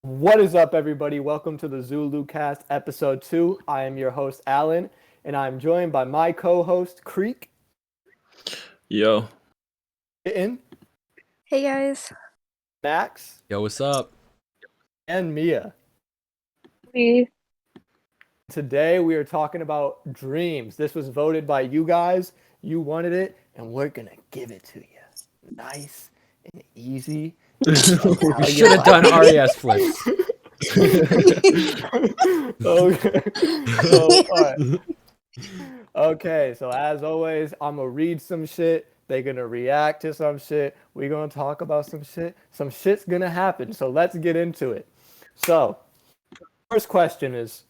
What is up, everybody? Welcome to the Zulu Cast episode 2. I am your host, Alan, and I'm joined by my co-host, Creek, Yo. Kitten, Hey guys. Max, Yo, what's up? and Mia. Hey. Today we are talking about dreams. This was voted by you guys. You wanted it, and we're gonna give it to you. Nice and easy. We should have done RES flips. Okay. So, all right. Okay, so as always, I'm gonna read some shit. They're gonna react to some shit. We're gonna talk about some shit. Some shit's gonna happen. So let's get into it. So, first question is,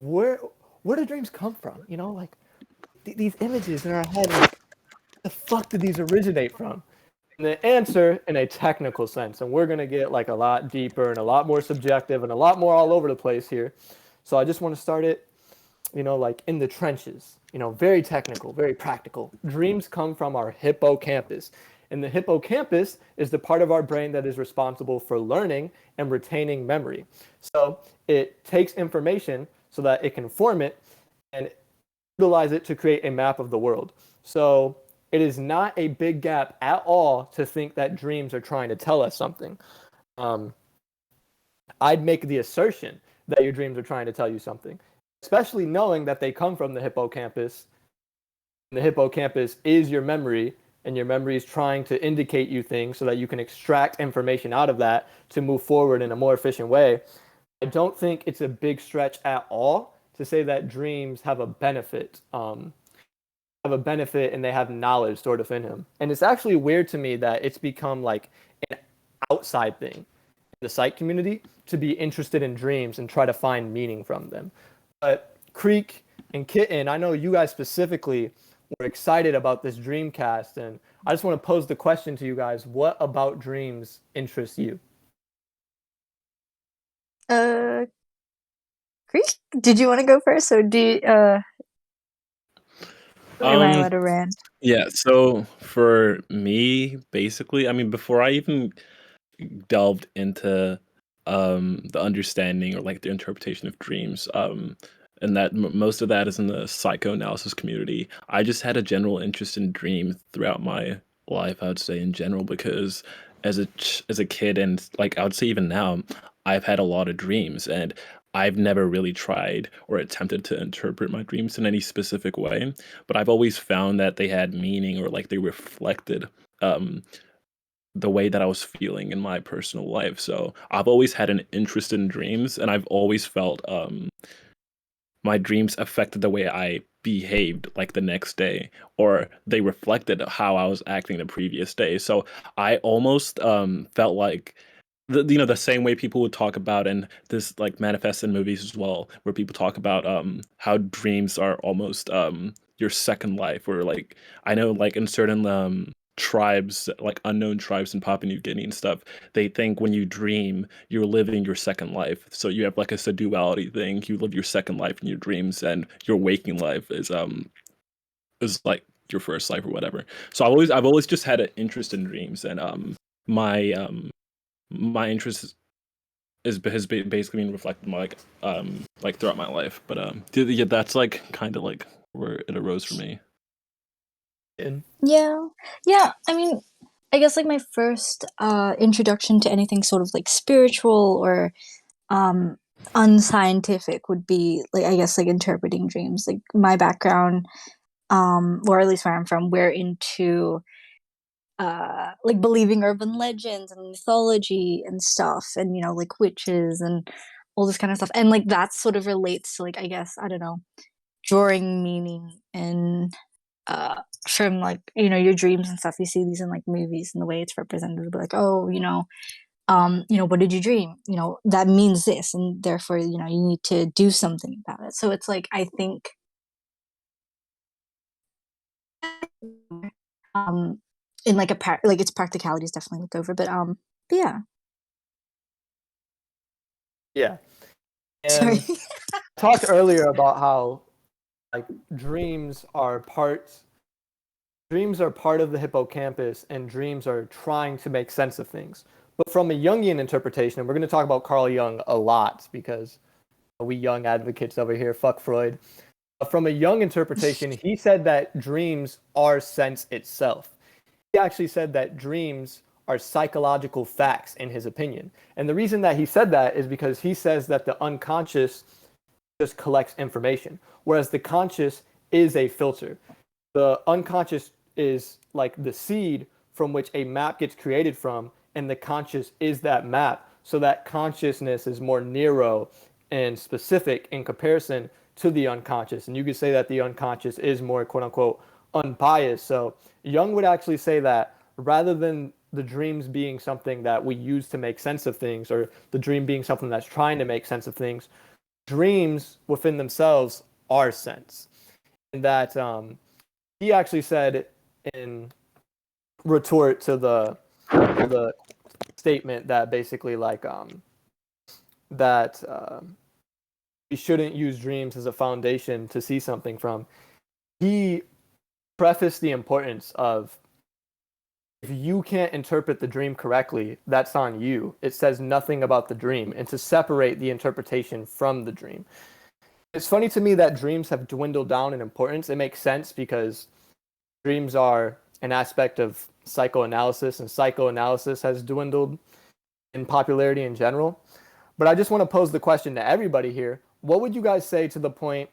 where do dreams come from? You know, like these images in our head. Like, the fuck did these originate from? And the answer, in a technical sense, and we're gonna get like a lot deeper and a lot more subjective and a lot more all over the place here. So I just want to start it, like in the trenches, very technical, very practical. Dreams come from our hippocampus. And the hippocampus is the part of our brain that is responsible for learning and retaining memory. So it takes information so that it can form it and utilize it to create a map of the world. So it is not a big gap at all to think that dreams are trying to tell us something. I'd make the assertion that your dreams are trying to tell you something, especially knowing that they come from the hippocampus. The hippocampus is your memory, and your memory is trying to indicate you things so that you can extract information out of that to move forward in a more efficient way. I don't think it's a big stretch at all to say that dreams have a benefit. And they have knowledge stored within him. And it's actually weird to me that it's become like an outside thing in the psych community to be interested in dreams and try to find meaning from them. But Creek and Kitten, I know you guys specifically were excited about this Dreamcast, and I just want to pose the question to you guys: what about dreams interests you? Creek, did you want to go first, or am I allowed to rant? Yeah, so for me, basically, before I even delved into the understanding or like the interpretation of dreams, and that most of that is in the psychoanalysis community, I just had a general interest in dreams throughout my life, I would say in general, because as a kid and like I would say even now, I've had a lot of dreams and I've never really tried or attempted to interpret my dreams in any specific way, but I've always found that they had meaning or like they reflected um, the way that I was feeling in my personal life. So I've always had an interest in dreams, and I've always felt my dreams affected the way I behaved like the next day, or they reflected how I was acting the previous day. So I almost felt like the same way people would talk about, and this like manifests in movies as well, where people talk about how dreams are almost your second life, or like I know like in certain tribes, like unknown tribes in Papua New Guinea and stuff, they think when you dream you're living your second life. So you have like a duality thing. You live your second life in your dreams, and your waking life is like your first life or whatever. So I've always just had an interest in dreams, and my my interest has basically been reflected like throughout my life. But yeah, that's like kind of like where it arose for me. Yeah. I mean, I guess like my first introduction to anything sort of like spiritual or unscientific would be like, I guess, like interpreting dreams. Like my background, or at least where I'm from, we're into like believing urban legends and mythology and stuff, and like witches and all this kind of stuff, and like that sort of relates to, like, I guess, I don't know, drawing meaning and from like your dreams and stuff. You see these in like movies, and the way it's represented will be like, oh, what did you dream? That means this, and therefore you need to do something about it. So it's like, I think um in like like its practicality is definitely looked over, but yeah. Yeah. Sorry. And I talked earlier about how like dreams are part of the hippocampus, and dreams are trying to make sense of things. But from a Jungian interpretation, and we're going to talk about Carl Jung a lot because we Jung advocates over here, fuck Freud. From a Jung interpretation, he said that dreams are sense itself. He actually said that dreams are psychological facts in his opinion. And the reason that he said that is because he says that the unconscious just collects information, whereas the conscious is a filter. The unconscious is like the seed from which a map gets created from, and the conscious is that map. So that consciousness is more narrow and specific in comparison to the unconscious. And you could say that the unconscious is more quote unquote unbiased. So Jung would actually say that rather than the dreams being something that we use to make sense of things, or the dream being something that's trying to make sense of things, dreams within themselves are sense. And that he actually said in retort to the statement that basically like that we shouldn't use dreams as a foundation to see something from. He prefaced the importance of, if you can't interpret the dream correctly, that's on you. It says nothing about the dream, and to separate the interpretation from the dream. It's funny to me that dreams have dwindled down in importance. It makes sense because dreams are an aspect of psychoanalysis, and psychoanalysis has dwindled in popularity in general. But I just want to pose the question to everybody here. What would you guys say to the point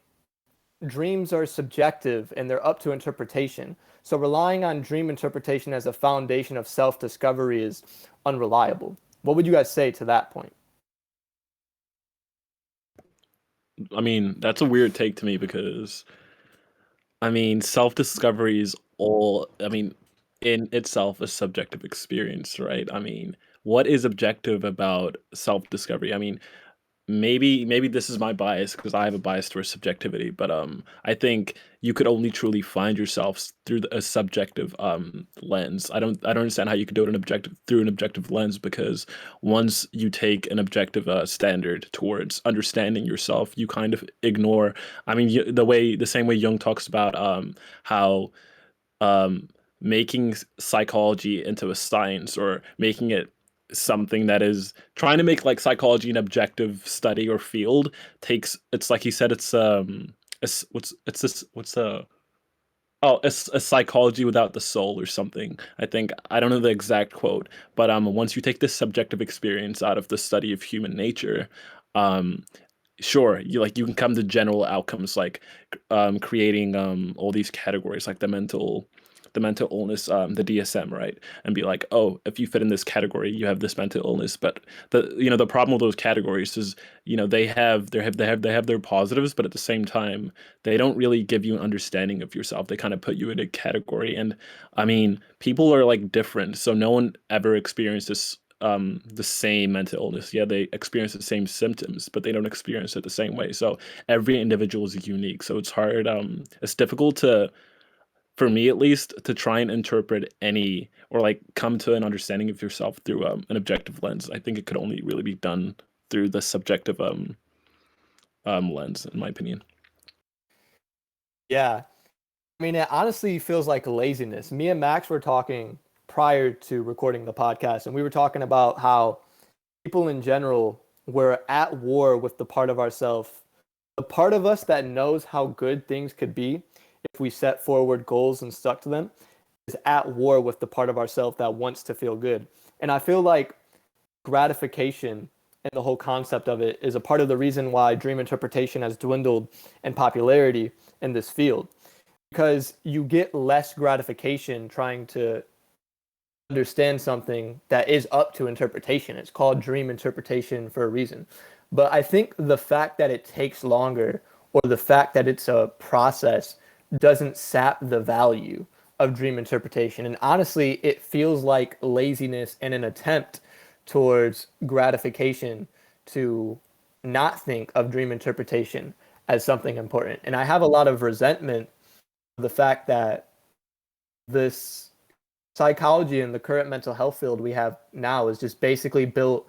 dreams are subjective and they're up to interpretation? So relying on dream interpretation as a foundation of self-discovery is unreliable. What would you guys say to that point? I mean, that's a weird take to me because, I mean, self-discovery is in itself a subjective experience, right? I mean, what is objective about self-discovery? I mean, maybe this is my bias because I have a bias towards subjectivity, but I think you could only truly find yourself through a subjective lens. I don't understand how you could do it through an objective lens, because once you take an objective standard towards understanding yourself, you kind of ignore. I mean, the same way Jung talks about how making psychology into a science, or making it something that is trying to make like psychology an objective study or field, takes, it's like he said, it's what's this what's it's a psychology without the soul or something. I think, I don't know the exact quote, but once you take this subjective experience out of the study of human nature, um sure, you can come to general outcomes like creating all these categories like the mental illness, the DSM, right? And be like, oh, if you fit in this category, you have this mental illness. But the problem with those categories is, they have their positives, but at the same time, they don't really give you an understanding of yourself. They kind of put you in a category. And I mean, people are like different, so no one ever experiences the same mental illness. Yeah, they experience the same symptoms, but they don't experience it the same way. So every individual is unique. So it's hard. It's difficult to, for me at least, to try and interpret any, or like come to an understanding of yourself through an objective lens. I think it could only really be done through the subjective lens, in my opinion. Yeah. I mean, it honestly feels like laziness. Me and Max were talking prior to recording the podcast, and we were talking about how people in general were at war with the part of ourselves, the part of us that knows how good things could be if we set forward goals and stuck to them, is at war with the part of ourselves that wants to feel good. And I feel like gratification and the whole concept of it is a part of the reason why dream interpretation has dwindled in popularity in this field, because you get less gratification trying to understand something that is up to interpretation. It's called dream interpretation for a reason. But I think the fact that it takes longer, or the fact that it's a process, doesn't sap the value of dream interpretation. And honestly, it feels like laziness and an attempt towards gratification to not think of dream interpretation as something important. And I have a lot of resentment for the fact that this psychology and the current mental health field we have now is just basically built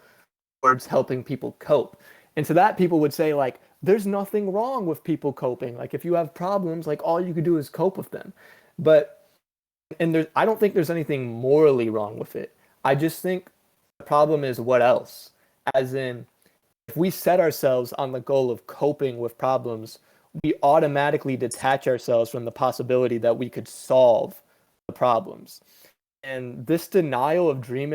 towards helping people cope. And to that, people would say, like, there's nothing wrong with people coping. Like, if you have problems, like, all you could do is cope with them. But, and I don't think there's anything morally wrong with it. I just think The problem is what else? As in, if we set ourselves on the goal of coping with problems, we automatically detach ourselves from the possibility that we could solve the problems. And this denial of dream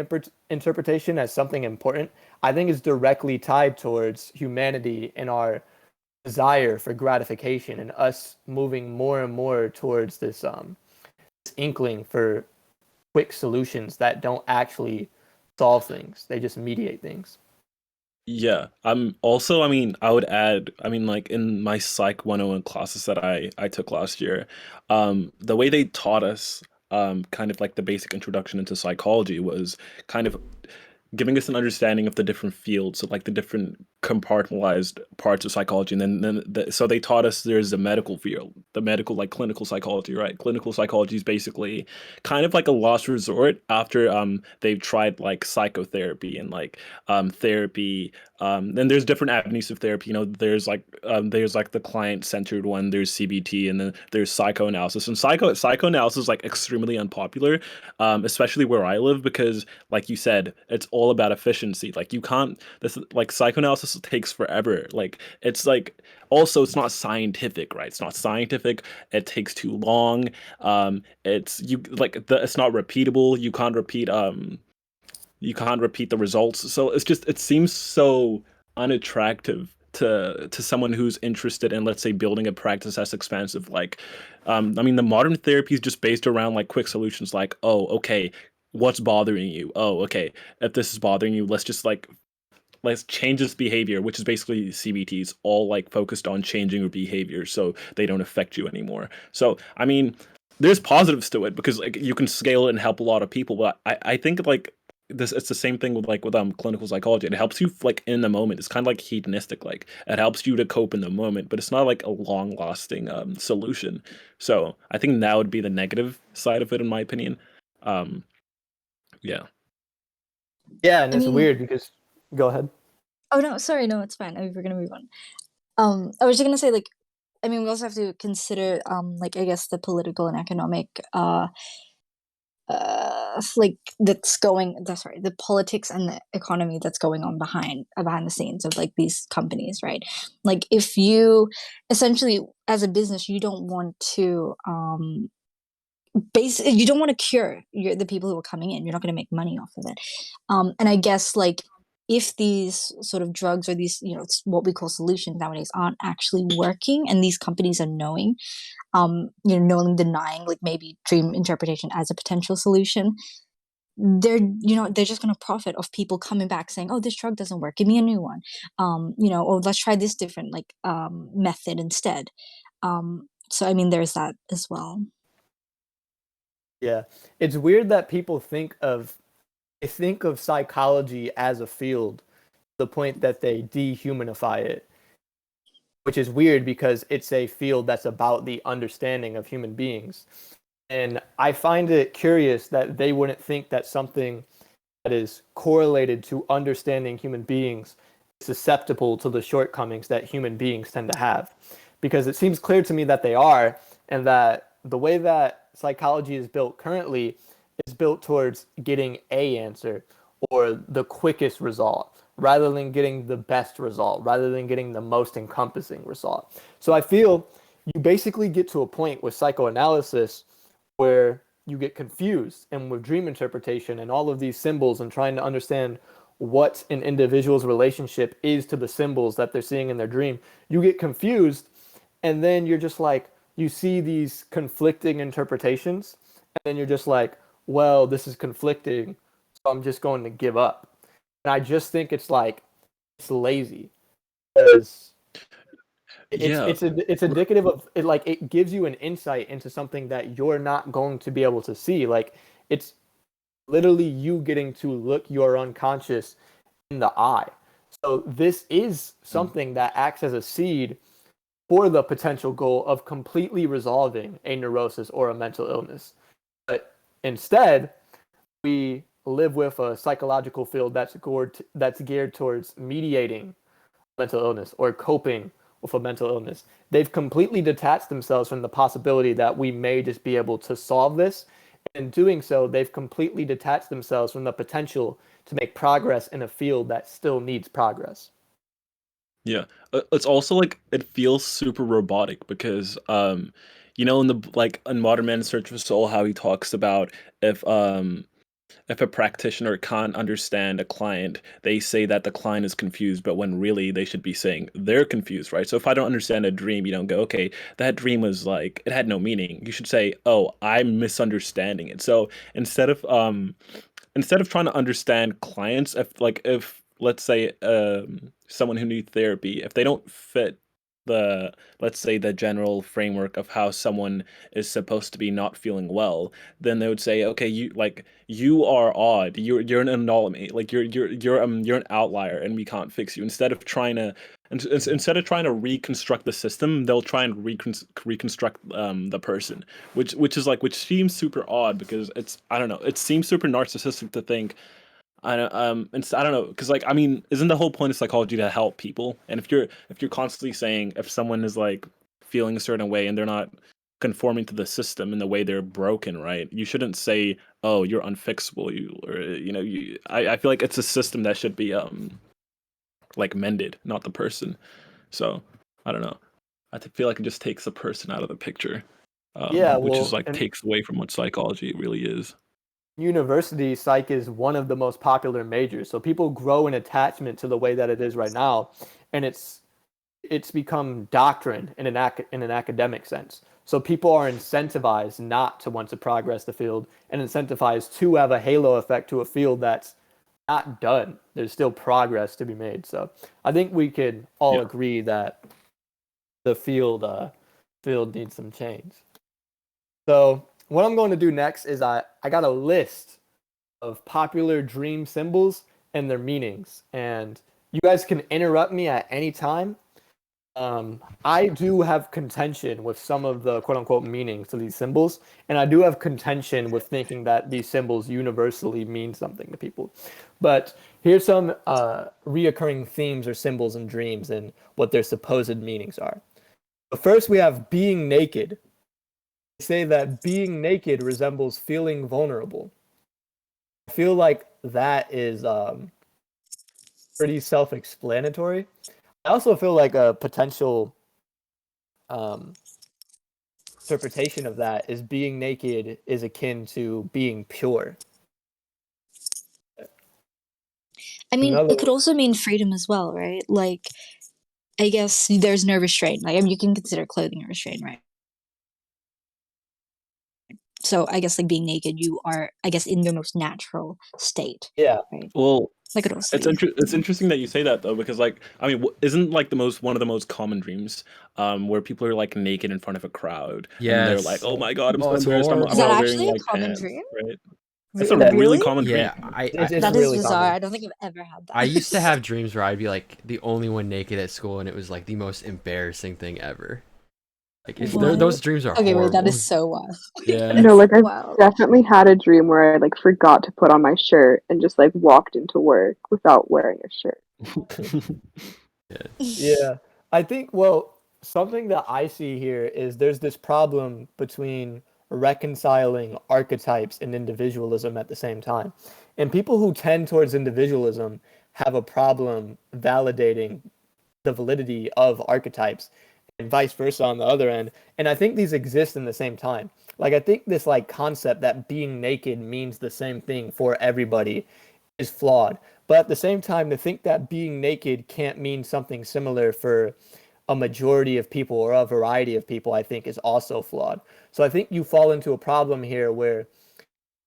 interpretation as something important, I think, is directly tied towards humanity and our desire for gratification and us moving more and more towards this inkling for quick solutions that don't actually solve things. They just mediate things. Yeah. Also, I mean, I would add, I mean, like in my Psych 101 classes that I took last year, the way they taught us, kind of like the basic introduction into psychology was kind of giving us an understanding of the different fields, so like the different compartmentalized parts of psychology, and so they taught us there's a medical field, the medical like clinical psychology, right? Clinical psychology is basically kind of like a last resort after they've tried like psychotherapy and like therapy. Then there's different avenues of therapy. You know, there's like the client centered one. There's CBT, and then there's psychoanalysis. And psychoanalysis is like extremely unpopular, especially where I live, because like you said, it's all about efficiency. Like you can't. This like psychoanalysis takes forever. Like it's like also it's not scientific, right? It's not scientific. It takes too long. It's you like it's not repeatable. You can't repeat the results. So it's just it seems so unattractive to someone who's interested in, let's say, building a practice that's expansive. Like, I mean, the modern therapy is just based around like quick solutions. Like, oh, okay, what's bothering you? Oh, okay, if this is bothering you, let's change this behavior, which is basically CBTs, all like focused on changing your behavior so they don't affect you anymore. So, I mean, there's positives to it because like you can scale it and help a lot of people. But I think like this, it's the same thing with clinical psychology. It helps you like in the moment. It's kind of like hedonistic. Like it helps you to cope in the moment, but it's not like a long lasting solution. So I think that would be the negative side of it, in my opinion. Um, yeah. Yeah, and I it's mean, weird because go ahead. oh no, sorry, no, it's fine. I mean, we're gonna move on. I was just gonna say, like, I mean, we also have to consider, like, I guess the political and economic, like sorry, the politics and the economy that's going on behind the scenes of like these companies, right? Like, if you essentially, as a business, you don't want to, you don't want to cure the people who are coming in. You're not going to make money off of it. And I guess like if these sort of drugs or these, it's what we call solutions nowadays aren't actually working, and these companies are knowing, knowing, denying like maybe dream interpretation as a potential solution, they're just going to profit off people coming back saying, oh, this drug doesn't work, give me a new one, or let's try this different like method instead. So I mean, there's that as well. Yeah, it's weird that people think of psychology as a field to the point that they dehumanify it, which is weird because it's a field that's about the understanding of human beings. And I find it curious that they wouldn't think that something that is correlated to understanding human beings is susceptible to the shortcomings that human beings tend to have. Because it seems clear to me that they are, and that the way that psychology is built currently is built towards getting a answer or the quickest result rather than getting the best result, rather than getting the most encompassing result. So I feel you basically get to a point with psychoanalysis where you get confused, and with dream interpretation and all of these symbols and trying to understand what an individual's relationship is to the symbols that they're seeing in their dream, you get confused, and then you're just like, you see these conflicting interpretations, and then you're just like, well, this is conflicting, so I'm just going to give up. And I just think it's like, it's lazy, because Yeah. it's indicative of it. Like, it gives you an insight into something that you're not going to be able to see. Like, it's literally you getting to look your unconscious in the eye. So this is something that acts as a seed for the potential goal of completely resolving a neurosis or a mental illness. But instead, we live with a psychological field that's geared towards mediating mental illness or coping with a mental illness. They've completely detached themselves from the possibility that we may just be able to solve this In doing so, they've completely detached themselves from the potential to make progress in a field that still needs progress. Yeah. It's also like it feels super robotic because in the like in Modern Man's Search for Soul, how he talks about if um if a practitioner can't understand a client, they say that the client is confused, but when really they should be saying they're confused, right? So if I don't understand a dream, you don't go, okay, that dream was like it had no meaning. You should say, oh, I'm misunderstanding it. So instead of trying to understand clients, if let's say someone who needs therapy, if they don't fit the let's say the general framework of how someone is supposed to be not feeling well, then they would say, okay, you are odd, you're an anomaly, like you're an outlier and we can't fix you. Instead of trying to reconstruct the system, they'll try and reconstruct the person, which seems super odd because it's, I don't know, it seems super narcissistic to think. I don't know, because like, I mean, isn't the whole point of psychology to help people? And if you're constantly saying if someone is like feeling a certain way and they're not conforming to the system in the way they're broken, right? You shouldn't say, oh, you're unfixable. I feel like it's a system that should be like mended, not the person. So I don't know. Feel like it just takes the person out of the picture, Yeah, which is well, like and takes away from what psychology really is. university psych is one of the most popular majors. So people grow an attachment to the way that it is right now, and it's become doctrine in an academic sense. So people are incentivized not to want to progress the field and incentivized to have a halo effect to a field that's not done. There's still progress to be made. So I think we could all Yeah. agree that the field needs some change. So what I'm going to do next is I got a list of popular dream symbols and their meanings, and you guys can interrupt me at any time. I do have contention with some of the quote unquote meanings to these symbols, and I do have contention with thinking that these symbols universally mean something to people. But here's some reoccurring themes or symbols in dreams and what their supposed meanings are. But first, we have being naked. They say that being naked resembles feeling vulnerable. I feel like that is pretty self-explanatory. I also feel like a potential um, interpretation of that is being naked is akin to being pure. I mean, Another it could also mean freedom as well, right? Like, I guess there's no restraint. Like, I mean, you can consider clothing a restraint, right? So I guess like being naked, you are, I guess, in your most natural state, yeah, right? Well, That could also be. it's interesting that you say that though, because like, I mean, isn't like the most one of the most common dreams, where people are like naked in front of a crowd and they're like, Yes. oh my god, I'm Oh, so it's embarrassed, I'm Is that not horrible. wearing actually a like common pants, dream? right? It's a yeah, really Really? common Yeah, dream. it's That is really bizarre. common. I don't think I've ever had I that. used to have dreams where I'd be like the only one naked at school, and it was like the most embarrassing thing ever. Like those What? dreams are Okay, wait, that horrible. is so wild. Yeah. No, like I've Wow. definitely had a dream where I like forgot to put on my shirt and just like walked into work without wearing a shirt. Yeah. Yeah, I think, well, something that I see here is there's this problem between reconciling archetypes and individualism at the same time. And people who tend towards individualism have a problem validating the validity of archetypes and vice versa on the other end. And I think these exist in the same time. Like I think this like concept that being naked means the same thing for everybody is flawed. But at the same time, to think that being naked can't mean something similar for a majority of people or a variety of people, I think is also flawed. So I think you fall into a problem here where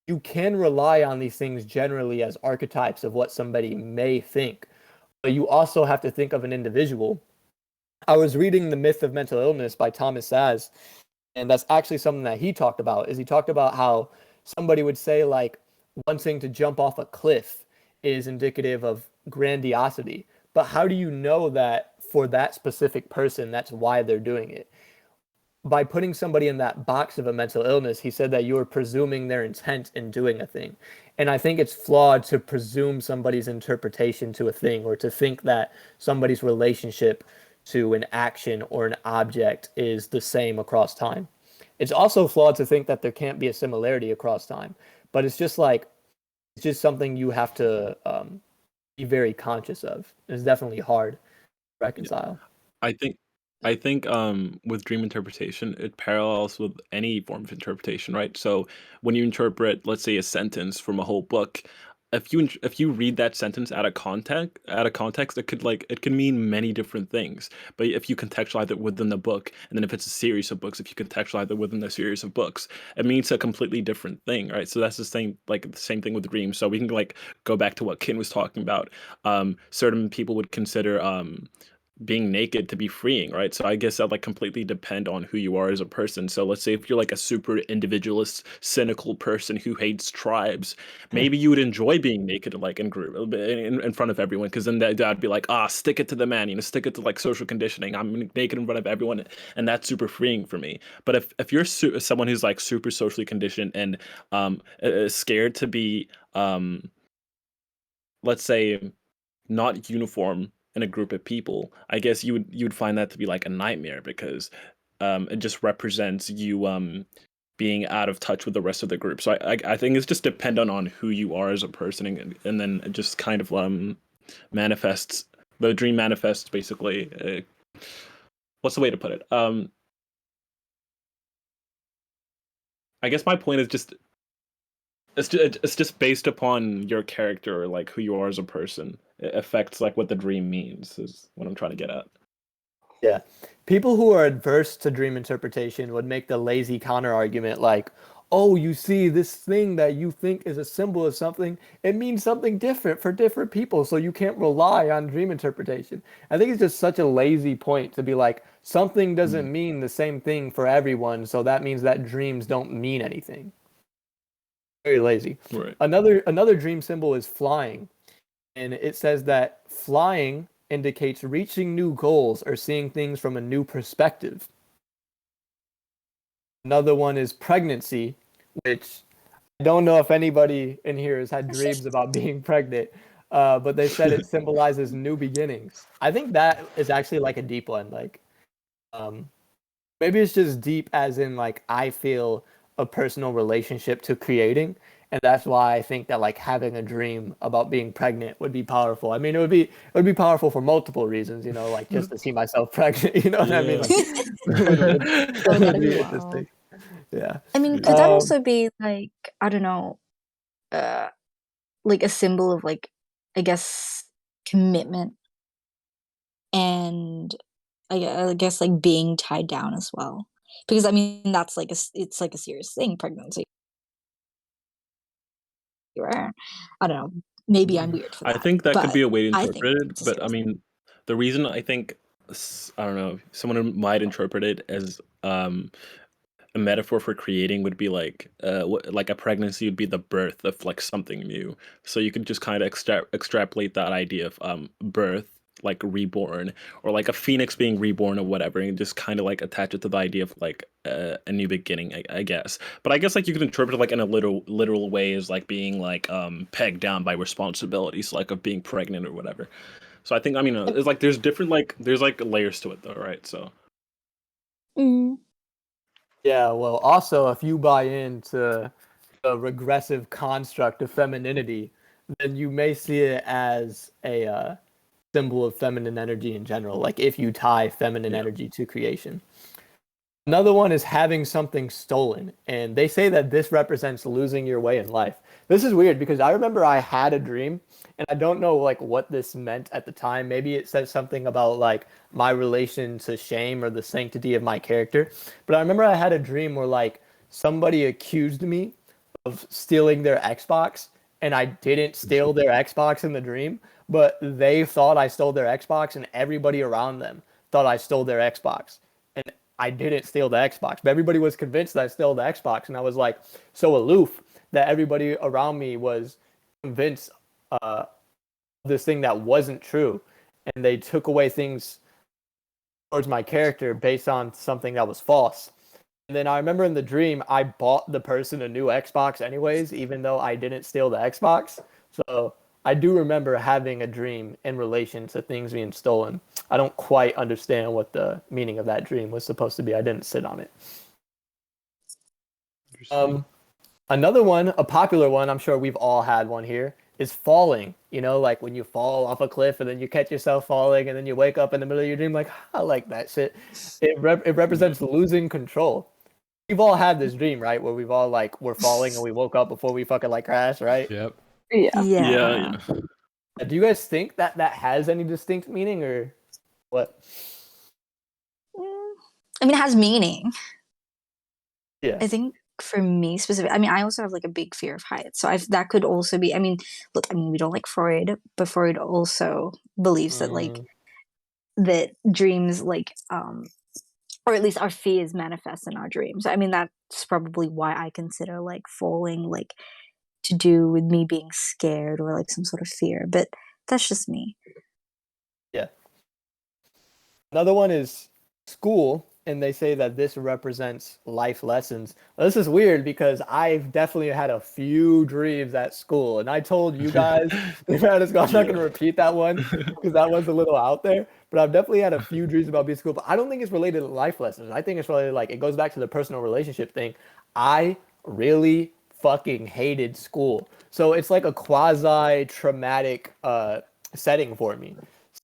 you can rely on these things generally as archetypes of what somebody may think, but you also have to think of an individual. I was reading The Myth of Mental Illness by Thomas Saz, and that's actually something that he talked about. Is he talked about how somebody would say like wanting to jump off a cliff is indicative of grandiosity, but how do you know that for that specific person that's why they're doing it? By putting somebody in that box of a mental illness, he said that you are presuming their intent in doing a thing. And I think it's flawed to presume somebody's interpretation to a thing or to think that somebody's relationship to an action or an object is the same across time. It's also flawed to think that there can't be a similarity across time, but it's just something you have to be very conscious of. It's definitely hard to reconcile. I think with dream interpretation, it parallels with any form of interpretation, right? So when you interpret, let's say, a sentence from a whole book, if you read that sentence out of context, it could mean many different things. But if you contextualize it within the book, and then if it's a series of books, if you contextualize it within the series of books, it means a completely different thing, right? So that's the same thing with dreams. So we can like go back to what Kin was talking about. Certain people would consider being naked to be freeing, right? So I guess that like completely depend on who you are as a person. So let's say if you're like a super individualist, cynical person who hates tribes, maybe you would enjoy being naked like in group in front of everyone, because then that'd be like, stick it to the man, stick it to like social conditioning. I'm naked in front of everyone, and that's super freeing for me. But if you're someone who's like super socially conditioned and scared to be let's say not uniform in a group of people, I guess you would find that to be like a nightmare, because it just represents you being out of touch with the rest of the group. So I think it's just dependent on who you are as a person, and then it just kind of manifests. The dream manifests basically. What's the way to put it? I guess my point is just it's just based upon your character, or like who you are as a person. It affects like what the dream means, is what I'm trying to get at. Yeah. People who are adverse to dream interpretation would make the lazy counter argument like, oh, you see, this thing that you think is a symbol of something, it means something different for different people, so you can't rely on dream interpretation. I think it's just such a lazy point to be like, something doesn't mean the same thing for everyone, so that means that dreams don't mean anything. Very lazy. Right. Another dream symbol is flying. And it says that flying indicates reaching new goals or seeing things from a new perspective. Another one is pregnancy, which I don't know if anybody in here has had dreams about being pregnant, but they said it symbolizes new beginnings. I think that is actually like a deep one. Like, maybe it's just deep as in like I feel a personal relationship to creating, and that's why I think that like having a dream about being pregnant would be powerful. I mean, it would be powerful for multiple reasons, like just to see myself pregnant. You know what I mean? Like, Oh, would that'd be be interesting. wild. Yeah. I mean, could that also be like, I don't know, like a symbol of like, I guess, commitment and I guess like being tied down as well? Because I mean, that's like it's like a serious thing, pregnancy. Right? I don't know. Maybe I'm weird for I that, think that could but be a way to I interpret think it, it's a but I serious thing. mean, the reason I think I don't know, someone might interpret it as a metaphor for creating would be like like a pregnancy would be the birth of like something new. So you could just kind of extrapolate that idea of birth, like reborn, or like a phoenix being reborn or whatever, and just kind of like attach it to the idea of like a new beginning, I guess. But I guess like you could interpret it like in a literal way as like being like pegged down by responsibilities, like of being pregnant or whatever. So I think, I mean, it's like there's different like there's like layers to it though, right? So Mm. Yeah, well, also, if you buy into the regressive construct of femininity, then you may see it as a symbol of feminine energy in general, like if you tie feminine yeah. energy to creation. Another one is having something stolen, and they say that this represents losing your way in life. This is weird because I remember I had a dream, and I don't know like what this meant at the time. Maybe it said something about like my relation to shame or the sanctity of my character. But I remember I had a dream where like somebody accused me of stealing their Xbox, and I didn't steal their Xbox in the dream, but they thought I stole their Xbox, and everybody around them thought I stole their Xbox. And I didn't steal the Xbox, but everybody was convinced that I stole the Xbox, and I was like so aloof that everybody around me was convinced this thing that wasn't true, and they took away things towards my character based on something that was false. And then I remember in the dream, I bought the person a new Xbox anyways, even though I didn't steal the Xbox. So I do remember having a dream in relation to things being stolen. I don't quite understand what the meaning of that dream was supposed to be. I didn't sit on it. Another one, a popular one, I'm sure we've all had one here, is falling. You know, like when you fall off a cliff and then you catch yourself falling and then you wake up in the middle of your dream like, I like that shit. It represents losing control. We've all had this dream, right? Where we've all like we're falling and we woke up before we fucking like crash, right? Yep. Yeah. Yeah. Do you guys think that that has any distinct meaning or what? I mean, it has meaning. Yeah. I think for me specifically, I mean, I also have like a big fear of heights, so that could also be. I mean, look, I mean, we don't like Freud, but Freud also believes that like that dreams, like, or at least our fears manifest in our dreams. I mean, that's probably why I consider like falling like to do with me being scared or like some sort of fear, but that's just me. Yeah. Another one is school, and they say that this represents life lessons. Well, this is weird because I've definitely had a few dreams at school, and I told you guys, I'm not going to repeat that one because that one's a little out there. But I've definitely had a few dreams about being at school, but I don't think it's related to life lessons. I think it's related like it goes back to the personal relationship thing. I really fucking hated school, so it's like a quasi traumatic setting for me.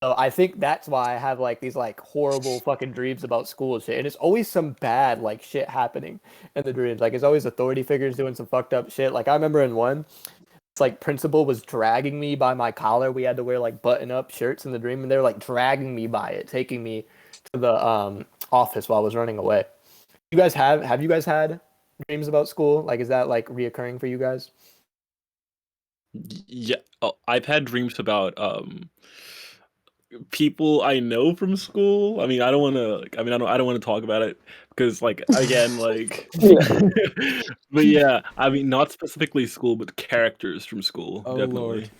So I think that's why I have like these like horrible fucking dreams about school and shit. And it's always some bad like shit happening in the dreams. Like it's always authority figures doing some fucked up shit. Like I remember in one, it's like principal was dragging me by my collar. We had to wear like button up shirts in the dream and they were like dragging me by it, taking me to the office while I was running away. You guys have you guys had dreams about school? Like is that like reoccurring for you guys? Yeah. Oh, I've had dreams about people I know from school. I mean, I don't want to. I don't want to talk about it because, like, again, like, but yeah, I mean, not specifically school, but characters from school. Oh Definitely. Lord.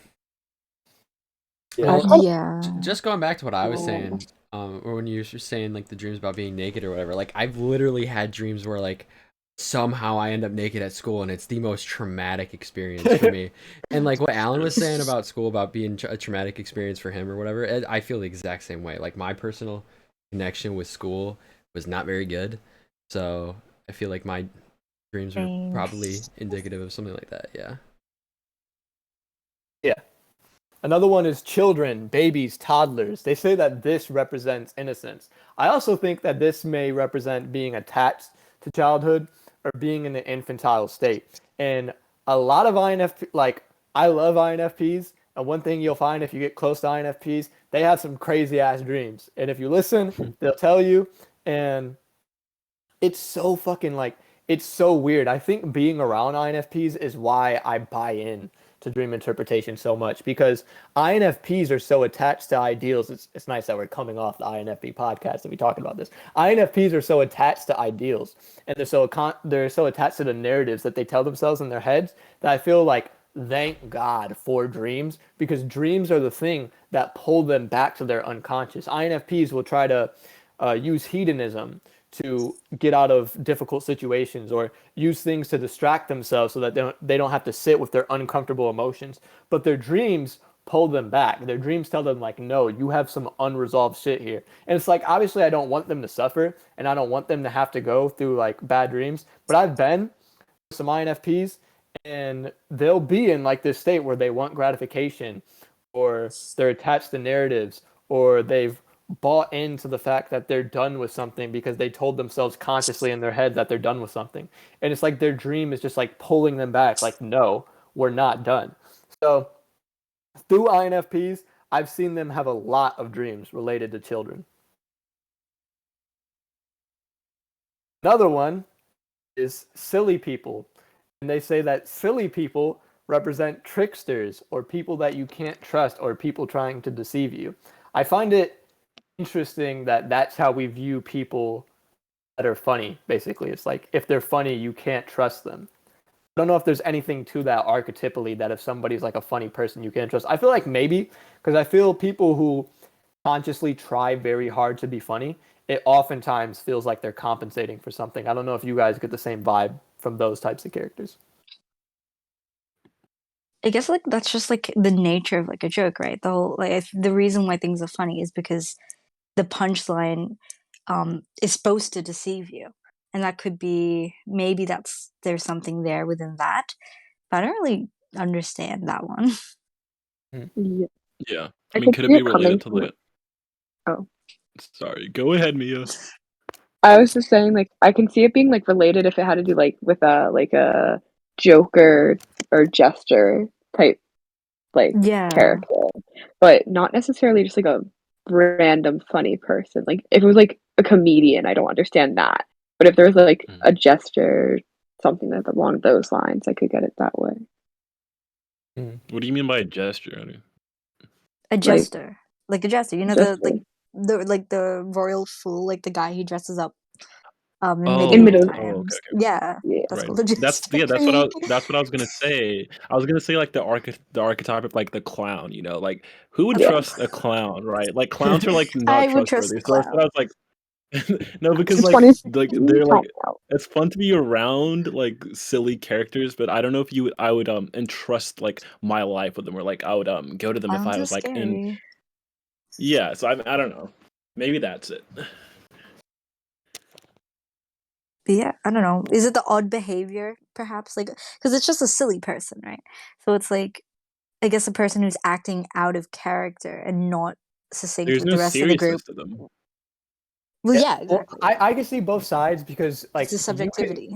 Yeah. Well, Yeah. just going back to what I was saying, or when you were saying like the dreams about being naked or whatever, like I've literally had dreams where like somehow I end up naked at school and it's the most traumatic experience for me. And like what Alan was saying about school about being a traumatic experience for him or whatever, I feel the exact same way. Like my personal connection with school was not very good. So I feel like my dreams are Same. probably indicative of something like that. Yeah. Yeah. Another one is children, babies, toddlers. They say that this represents innocence. I also think that this may represent being attached to childhood or being in an infantile state. And a lot of INFP, like I love INFPs, and one thing you'll find if you get close to INFPs, they have some crazy ass dreams. And if you listen, they'll tell you. And it's so fucking like it's so weird. I think being around INFPs is why I buy in to dream interpretation so much because INFPs are so attached to ideals. It's nice that we're coming off the INFP podcast to be talking about this. INFPs are so attached to ideals and they're so attached to the narratives that they tell themselves in their heads that I feel like thank God for dreams because dreams are the thing that pull them back to their unconscious. INFPs will try to use hedonism to get out of difficult situations or use things to distract themselves so that they don't have to sit with their uncomfortable emotions. But their dreams pull them back. Their dreams tell them like, no, you have some unresolved shit here. And it's like, obviously I don't want them to suffer and I don't want them to have to go through like bad dreams, but I've been with some INFPs and they'll be in like this state where they want gratification or they're attached to narratives or they've bought into the fact that they're done with something because they told themselves consciously in their head that they're done with something. And it's like their dream is just like pulling them back, like, no, we're not done. So through INFPs, I've seen them have a lot of dreams related to children. Another one is silly people. And they say that silly people represent tricksters or people that you can't trust or people trying to deceive you. I find it interesting that that's how we view people that are funny, basically. It's like if they're funny, you can't trust them. I don't know if there's anything to that archetypally that if somebody's like a funny person, you can't trust. I feel like maybe, because I feel people who consciously try very hard to be funny, it oftentimes feels like they're compensating for something. I don't know if you guys get the same vibe from those types of characters. I guess like that's just like the nature of like a joke, right? The whole like the reason why things are funny is because the punchline is supposed to deceive you, and that could be maybe there's something there within that, but I don't really understand that one. Yeah. Yeah. I I mean, could could it see be it coming related to from the? Oh. Sorry. Go ahead, Mia. I was just saying, like, I can see it being like related if it had to do like with a Joker or Jester type like Yeah. character, but not necessarily just like a random funny person. Like if it was like a comedian, I don't understand that. But if there was like Mm. a Jester, something like along those lines, I could get it that way. What do you mean by a gesture? I mean, A Like jester. Like a jester. You know Jester the royal fool, like the guy who dresses up in oh, in medieval middle, oh, okay, times. okay. Yeah. yeah. That's Right. called a That's jester. that's what I was gonna say. I was gonna say like the archetype of like the clown, you know, like who would Of Yeah. trust a course. clown, right? Like clowns are like not I would trust trustworthy. the So that's what I clown. was like. No, because It's like funny. they're like Help me out. it's fun to be around like silly characters, but I don't know if I would entrust like my life with them, or like I would go to them if I Clowns are was like in. scary. Yeah, so I don't know. Maybe that's it. But yeah, I don't know. Is it the odd behavior, perhaps? Like, because it's just a silly person, right? So it's like, I guess a person who's acting out of character and not succinct There's with no the rest of the group. seriousness to them. Well, Yeah, yeah, well, exactly. I can see both sides because It's like the subjectivity.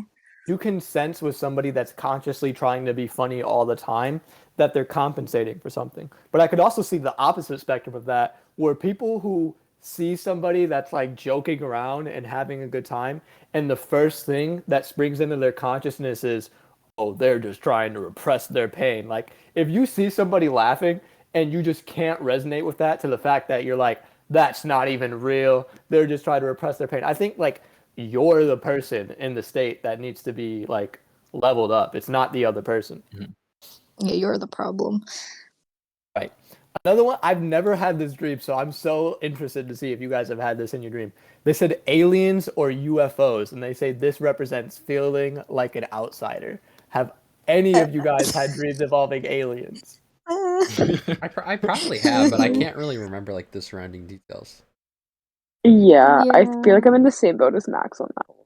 you can sense with somebody that's consciously trying to be funny all the time that they're compensating for something. But I could also see the opposite spectrum of that, where people who see somebody that's like joking around and having a good time, and the first thing that springs into their consciousness is, oh, they're just trying to repress their pain. Like if you see somebody laughing and you just can't resonate with that to the fact that you're like, that's not even real. They're just trying to repress their pain. I think like you're the person in the state that needs to be like leveled up. It's not the other person. Mhm. Yeah, you're the problem. Right. Another one, I've never had this dream, so I'm so interested to see if you guys have had this in your dream. They said aliens or UFOs, and they say this represents feeling like an outsider. Have any of you guys had dreams involving aliens? I probably have, but I can't really remember like the surrounding details. Yeah, I feel like Yeah. I'm in the same boat as Max on that one.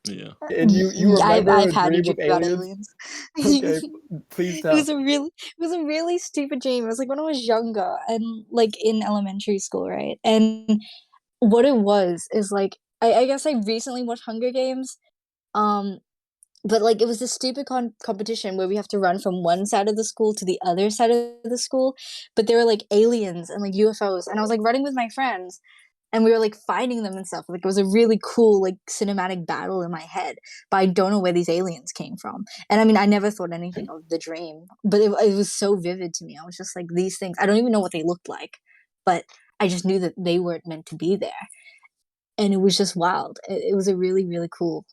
Yeah. And you remember I've a had a dream dream with about aliens? aliens. Okay, please It was tell. it was a really stupid dream. It was like when I was younger and like in elementary school, right? And what it was is like I guess I recently watched Hunger Games. Um, but like it was this stupid competition where we have to run from one side of the school to the other side of the school. But there were like aliens and like UFOs, and I was like running with my friends, and we were like fighting them and stuff. Like it was a really cool like cinematic battle in my head, but I don't know where these aliens came from. And I mean, I never thought anything of the dream, but it was so vivid to me. I was just like, these things. I don't even know what they looked like, but I just knew that they weren't meant to be there, and it was just wild. It was a really really cool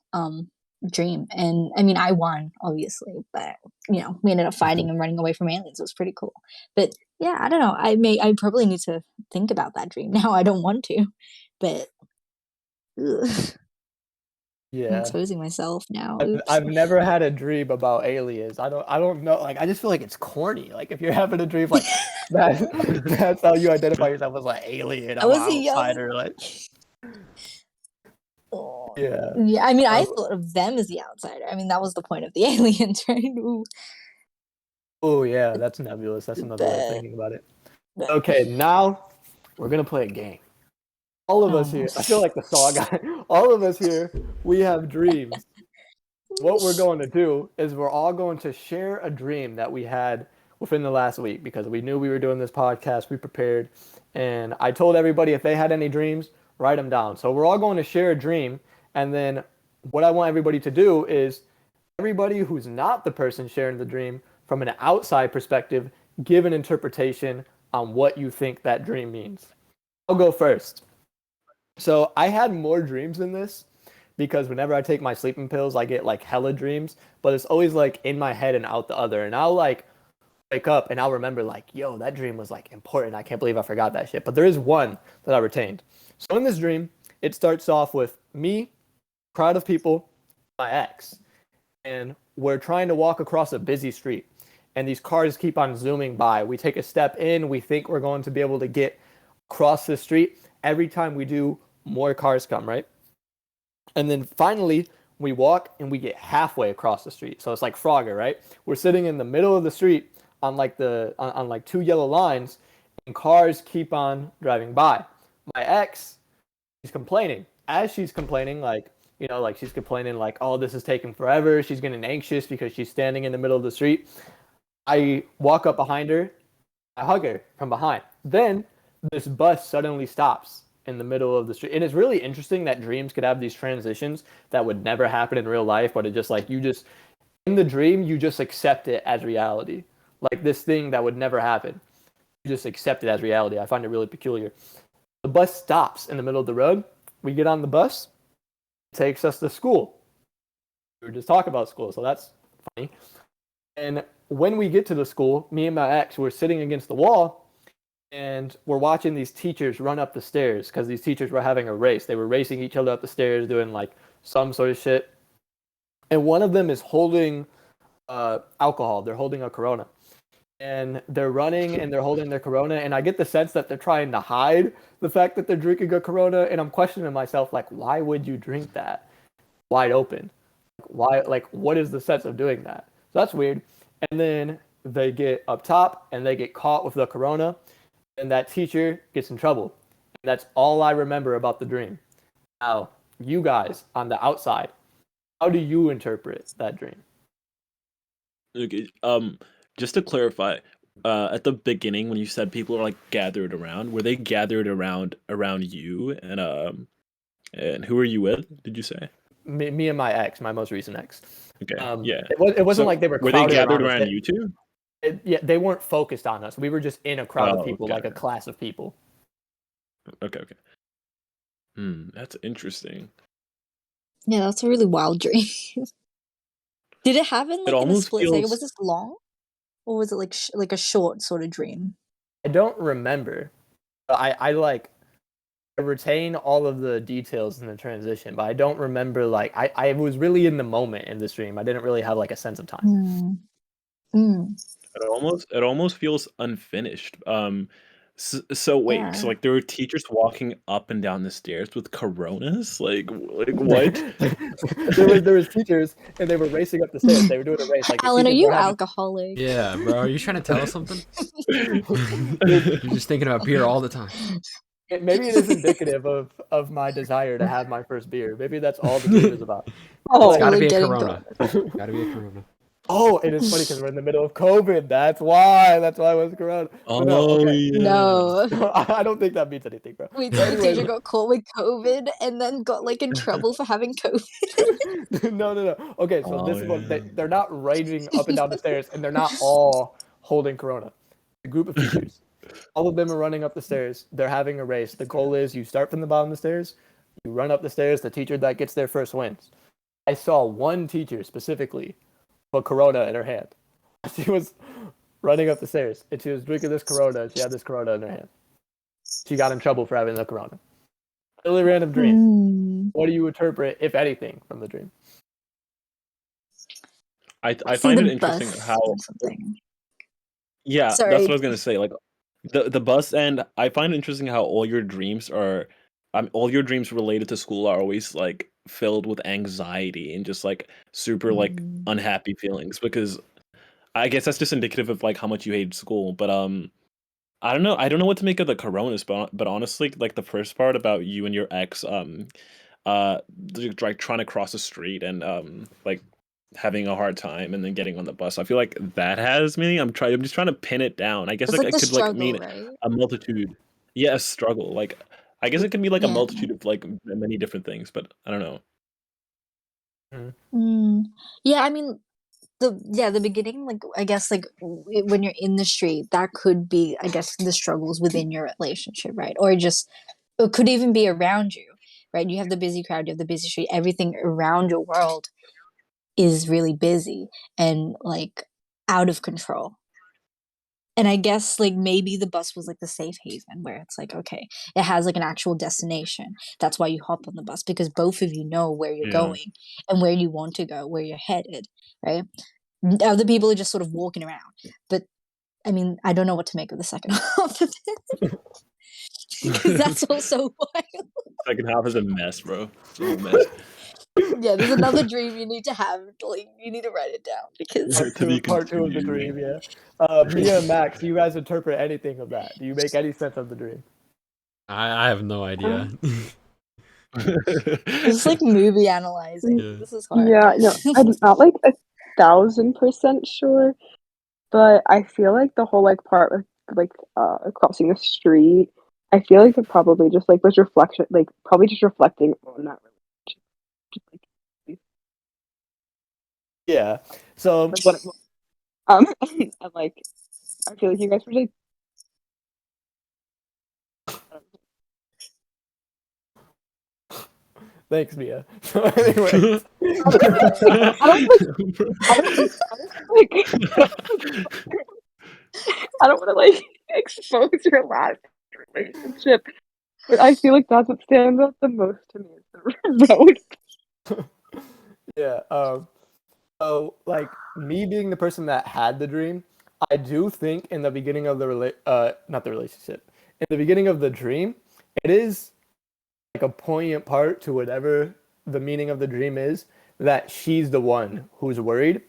dream, and I mean, I won obviously, but we ended up fighting and running away from aliens. It was pretty cool, but yeah, I don't know. I probably need to think about that dream now. I don't want to, but ugh, I'm Yeah. exposing myself now. I've Oops. never had a dream about aliens. I don't know. Like I just feel like it's corny. Like if you're having a dream like that, that's how you identify yourself as like alien. I I'm an was young. outsider. Like Oh, yeah. yeah, I mean, I Oh, thought of them as the outsider. I mean, that was the point of the aliens, right? Ooh, oh yeah, that's nebulous. That's another way of but, thinking about it. but Okay, now we're gonna play a game. All of oh us no. here, I feel like the saw guy. All of us here, we have dreams. What we're going to do is we're all going to share a dream that we had within the last week because we knew we were doing this podcast. We prepared, and I told everybody if they had any dreams, write them down. So we're all going to share a dream, and then what I want everybody to do is everybody who's not the person sharing the dream from an outside perspective, give an interpretation on what you think that dream means. I'll go first. So I had more dreams than this because whenever I take my sleeping pills, I get like hella dreams, but it's always like in my head and out the other. And I'll like wake up and I'll remember like, yo, that dream was like important. I can't believe I forgot that shit. But there is one that I retained. So in this dream, it starts off with me, crowd of people, my ex, and we're trying to walk across a busy street. And these cars keep on zooming by. We take a step in, we think we're going to be able to get across the street. Every time we do, more cars come, right? And then finally, we walk and we get halfway across the street. So it's like Frogger, right? We're sitting in the middle of the street on like on like two yellow lines, and cars keep on driving by. My ex, she's complaining. As she's complaining, like, like she's complaining like, oh, this is taking forever. She's getting anxious because she's standing in the middle of the street. I walk up behind her, I hug her from behind. Then this bus suddenly stops in the middle of the street. And it's really interesting that dreams could have these transitions that would never happen in real life, but it just like in the dream, you just accept it as reality. Like this thing that would never happen. You just accept it as reality. I find it really peculiar. The bus stops in the middle of the road. We get on the bus, it takes us to school. We were just talking about school, so that's funny. And when we get to the school, me and my ex were sitting against the wall, and we're watching these teachers run up the stairs because these teachers were having a race. They were racing each other up the stairs, doing like some sort of shit. And one of them is holding alcohol. They're holding a Corona. And they're running and they're holding their Corona. And I get the sense that they're trying to hide the fact that they're drinking a Corona. And I'm questioning myself, like, why would you drink that wide open? Why, like, what is the sense of doing that? So that's weird. And then they get up top and they get caught with the Corona. And that teacher gets in trouble. And that's all I remember about the dream. Now, you guys on the outside, how do you interpret that dream? Okay, just to clarify, at the beginning when you said people are like gathered around, were they gathered around you, and who are you with? Did you say? Me and my ex, my most recent ex. Okay, yeah. It wasn't So like they were were they crowded gathered around us. around you two? Yeah, they weren't focused on us. We were just in a crowd of Oh, people, got like a it. class of people. Okay. That's interesting. Yeah, that's a really wild dream. Did it happen It like in a almost split second? feels Was this long, or was it like like a short sort of dream? I don't remember. I like I retain all of the details in the transition, but I don't remember like I was really in the moment in this dream. I didn't really have like a sense of time. it almost feels unfinished. So wait, so Yeah. like there were teachers walking up and down the stairs with Coronas? Like what? there was teachers and they were racing up the stairs. They were doing a race. Like the Alan, are teachers you were having alcoholic? Yeah, bro. Are you trying to tell us something? You're just thinking about beer all the time. Maybe it is indicative of my desire to have my first beer. Maybe that's all the dream is about. Oh, It's gotta Really be a getting Corona. Gotta be a Corona. Oh, and it's funny because we're in the middle of COVID. That's why it was Corona. But no, Oh okay. yeah. No. I don't think that means anything, bro. Wait, But so the anyways, teacher got caught with COVID and then got like in trouble for having COVID. no. Okay, so Oh, this is what yeah. they're not raging up and down the stairs, and they're not all holding Corona. A group of teachers, all of them are running up the stairs. They're having a race. The goal is you start from the bottom of the stairs, you run up the stairs. The teacher that gets there first wins. I saw one teacher specifically put Corona in her hand. She was running up the stairs, and she was drinking this Corona, and she had this Corona in her hand. She got in trouble for having the Corona. Really random dream. What do you interpret, if anything, from the dream? I See find the it interesting bus how or something. yeah, that's Sorry. what I was gonna say. Like the bus end, I find it interesting how all your dreams are all your dreams related to school are always like filled with anxiety and just like super like unhappy feelings because I guess that's just indicative of like how much you hate school. But I don't know. I don't know what to make of the Coronas, but honestly, like the first part about you and your ex, like trying to cross the street and like having a hard time and then getting on the bus. I feel like that has meaning. I'm just trying to pin it down. I guess It's like like it the could like struggle, mean right? a multitude. Yeah, a struggle. Like I guess it can be like a Yeah. multitude of like many different things, but I don't know. Yeah, I mean, the beginning, like I guess, like when you're in the street, that could be, I guess, the struggles within your relationship, right? Or just it could even be around you, right? You have the busy crowd, you have the busy street, everything around your world is really busy and like out of control. And I guess like maybe the bus was like the safe haven where it's like, okay, it has like an actual destination. That's why you hop on the bus because both of you know where you're Yeah. going and where you want to go, where you're headed, right? Other people are just sort of walking around. But I mean, I don't know what to make of the second half of it. Because that's also wild. Second half is a mess, bro. It's a whole mess. Yeah, there's another dream you need to have. Like, you need to write it down because To be Part two of the continued. dream, yeah. Mia and Max, do you guys interpret anything of that? Do you make any sense of the dream? I have no idea. this is like movie analyzing. Yeah. This is hard. Yeah, no, I'm not like 1,000% sure, but I feel like the whole like part with like crossing the street, I feel like it probably just like was reflection, like probably just reflecting on that relationship. Just Yeah. So like what and like I feel like you guys were like thanks, Mia. So anyway, I don't want to like expose your last relationship, but I feel like that's what stands out the most to me is the road. yeah. So like me being the person that had the dream, I do think in the beginning of not the relationship, in the beginning of the dream, it is like a poignant part to whatever the meaning of the dream is that she's the one who's worried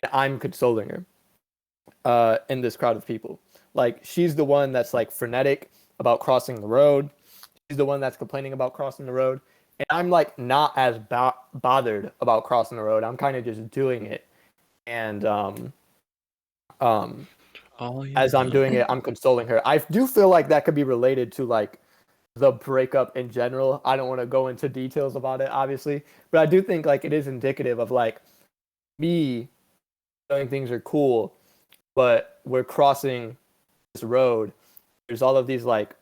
and I'm consoling her in this crowd of people. Like she's the one that's like frenetic about crossing the road. She's the one that's complaining about crossing the road. And I'm like not as bothered about crossing the road. I'm kind of just doing it. And Oh yeah. as I'm doing it, I'm consoling her. I do feel like that could be related to like the breakup in general. I don't want to go into details about it, obviously, but I do think like it is indicative of like me knowing things are cool, but we're crossing this road. There's all of these like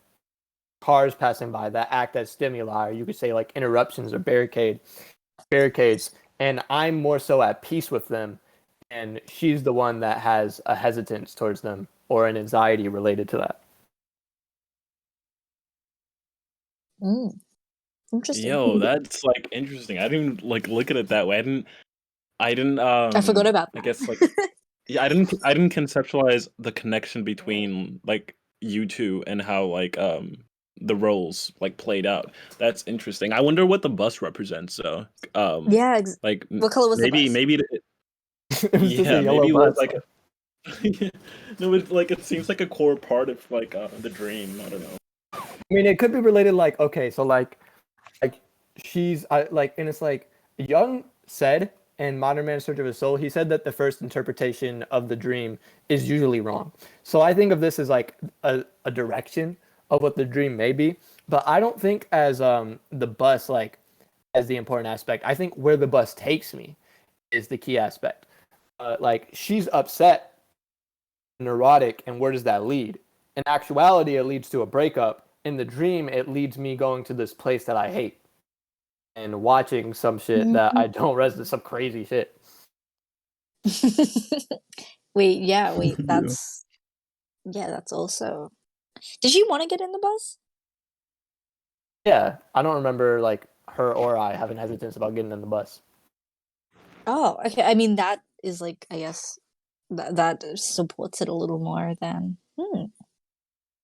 cars passing by that act as stimuli, or you could say like interruptions or barricades, and I'm more so at peace with them, and she's the one that has a hesitance towards them or an anxiety related to that. Interesting. Yo, that's like interesting. I didn't like look at it that way. I didn't I forgot about that. I guess like yeah, I didn't conceptualize the connection between like you two and how like the roles like played out. That's interesting. I wonder what the bus represents though. Yeah. Like What color was the bus? maybe It was just a yeah, yellow maybe it was bus. like no, it like it seems like a core part of like the dream. I don't know. I mean, it could be related. Like, okay, so like she's like, and it's like Jung said in Modern Man's Search of His Soul. He said that the first interpretation of the dream is usually wrong. So I think of this as like a direction of what the dream may be, but I don't think as the bus like as the important aspect. I think where the bus takes me is the key aspect. Like she's upset, neurotic, and where does that lead? In actuality, it leads to a breakup. In the dream, it leads me going to this place that I hate and watching some shit that I don't resonate, some crazy shit. wait, Yeah. that's also. Did she want to get in the bus? Yeah, I don't remember like her or I having hesitance about getting in the bus. Oh, okay. I mean, that is like, I guess that supports it a little more than.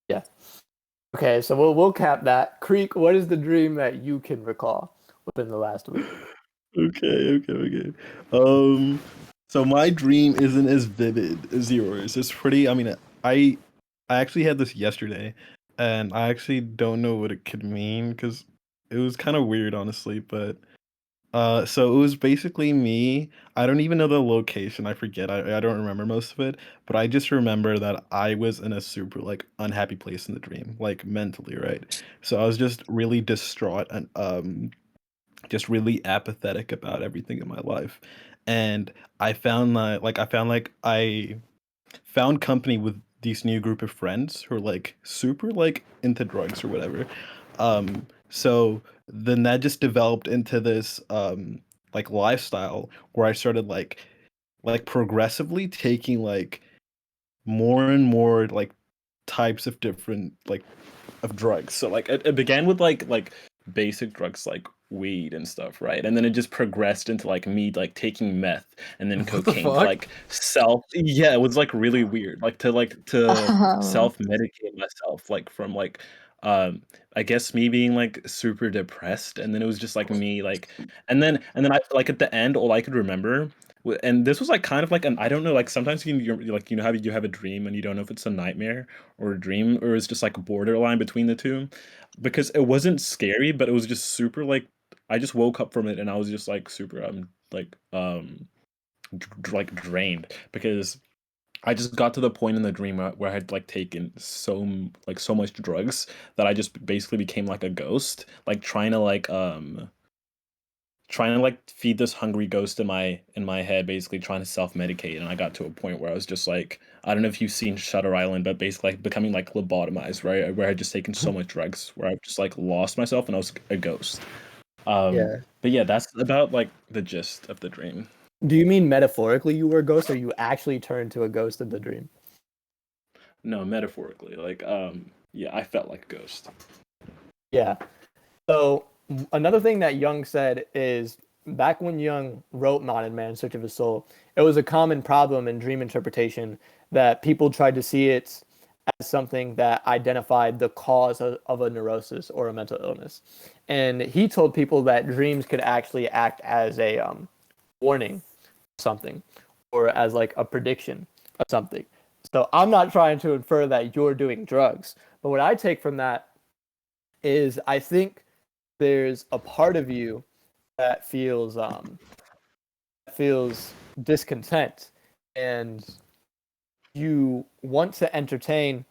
Yeah. Okay, so we'll cap that. Creek, what is the dream that you can recall within the last week? Okay. So my dream isn't as vivid as yours. It's pretty. I mean, I actually had this yesterday, and I actually don't know what it could mean because it was kind of weird, honestly. But so it was basically me. I don't even know the location. I forget. I don't remember most of it. But I just remember that I was in a super like unhappy place in the dream, like mentally, right? So I was just really distraught and just really apathetic about everything in my life. And I found company with these new group of friends who are like super like into drugs or whatever. So then that just developed into this like lifestyle where I started like progressively taking like more and more like types of different like of drugs. So like it began with like basic drugs like weed and stuff, right? And then it just progressed into like me like taking meth and then What the cocaine to fuck? like self it was like really weird. Like to Um, self medicate myself like from like I guess me being like super depressed, and then it was just like me like, and then I like at the end, all I could remember, and this was like kind of like an I don't know, like sometimes you're like you know how you have a dream and you don't know if it's a nightmare or a dream or it's just like a borderline between the two, because it wasn't scary, but it was just super like I just woke up from it and I was just like super like drained because I just got to the point in the dream where I had like taken so much drugs that I just basically became like a ghost, like trying to like feed this hungry ghost in my head, basically trying to self medicate, and I got to a point where I was just like I don't know if you've seen Shutter Island, but basically like becoming like lobotomized, right? Where I had just taken so much drugs, where I just like lost myself and I was a ghost. Yeah. But yeah, that's about like the gist of the dream. Do you mean metaphorically you were a ghost, or you actually turned to a ghost in the dream? No, metaphorically, like yeah, I felt like a ghost. Yeah. So another thing that Jung said is back when Jung wrote Modern Man in Search of His Soul, it was a common problem in dream interpretation that people tried to see it as something that identified the cause of a neurosis or a mental illness. And he told people that dreams could actually act as a warning of something or as like a prediction of something. So I'm not trying to infer that you're doing drugs, but what I take from that is I think there's a part of you that feels discontent, and you want to entertain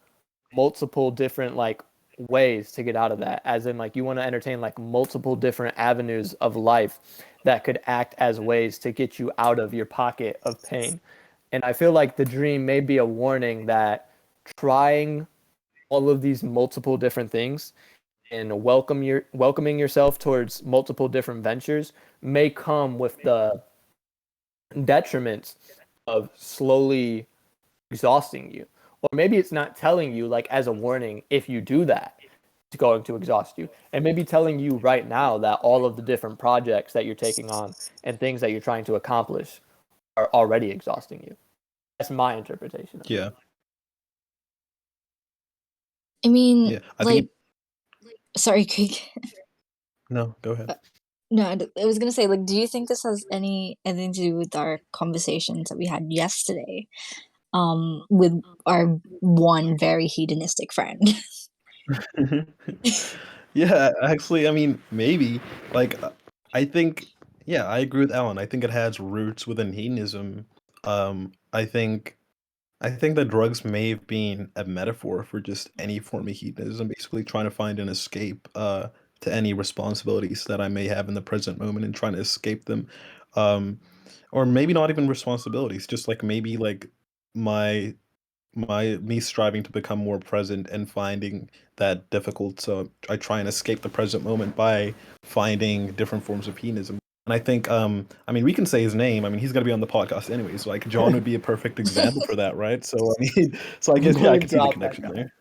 multiple different like ways to get out of that, as in like you want to entertain like multiple different avenues of life that could act as ways to get you out of your pocket of pain. And I feel like the dream may be a warning that trying all of these multiple different things and welcoming yourself towards multiple different ventures may come with the detriments of slowly exhausting you. Or maybe it's not telling you like as a warning, if you do that, it's going to exhaust you. And maybe telling you right now that all of the different projects that you're taking on and things that you're trying to accomplish are already exhausting you. That's my interpretation of it. Yeah. I mean, Yeah. I like, think sorry, Craig. no, go ahead. No, I was gonna say, like, do you think this has anything to do with our conversations that we had yesterday, with our one very hedonistic friend? Yeah, actually, I mean, maybe. Like, I think, yeah, I agree with Alan. I think it has roots within hedonism. I think that drugs may have been a metaphor for just any form of hedonism, basically trying to find an escape to any responsibilities that I may have in the present moment and trying to escape them. Um, or maybe not even responsibilities, just like maybe like my me striving to become more present and finding that difficult. So I try and escape the present moment by finding different forms of hedonism. And I think, I mean, we can say his name. I mean, he's going to be on the podcast anyways. Like John would be a perfect example for that, right? So I mean, so I guess yeah, I Name can see the drop that connection guy. there.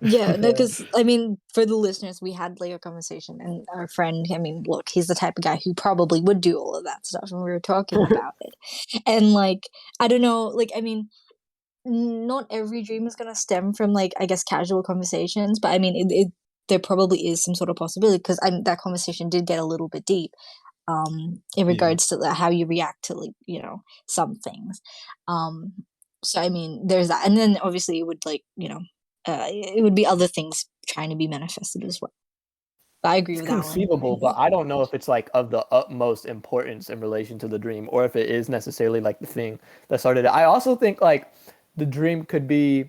Yeah, no, Yeah. because I mean, for the listeners, we had like a conversation, and our friend, I mean, look, he's the type of guy who probably would do all of that stuff, and we were talking about it. And like, I don't know, like, I mean, not every dream is gonna stem from like, I guess, casual conversations, but I mean, there probably is some sort of possibility because that conversation did get a little bit deep, in Yeah. regards to how you react to like, some things. Um, so I mean, there's that, and then obviously it would like, it would be other things trying to be manifested as well. But I agree It's with Alan. conceivable, but I don't know if it's like of the utmost importance in relation to the dream, or if it is necessarily like the thing that started it. I also think like the dream could be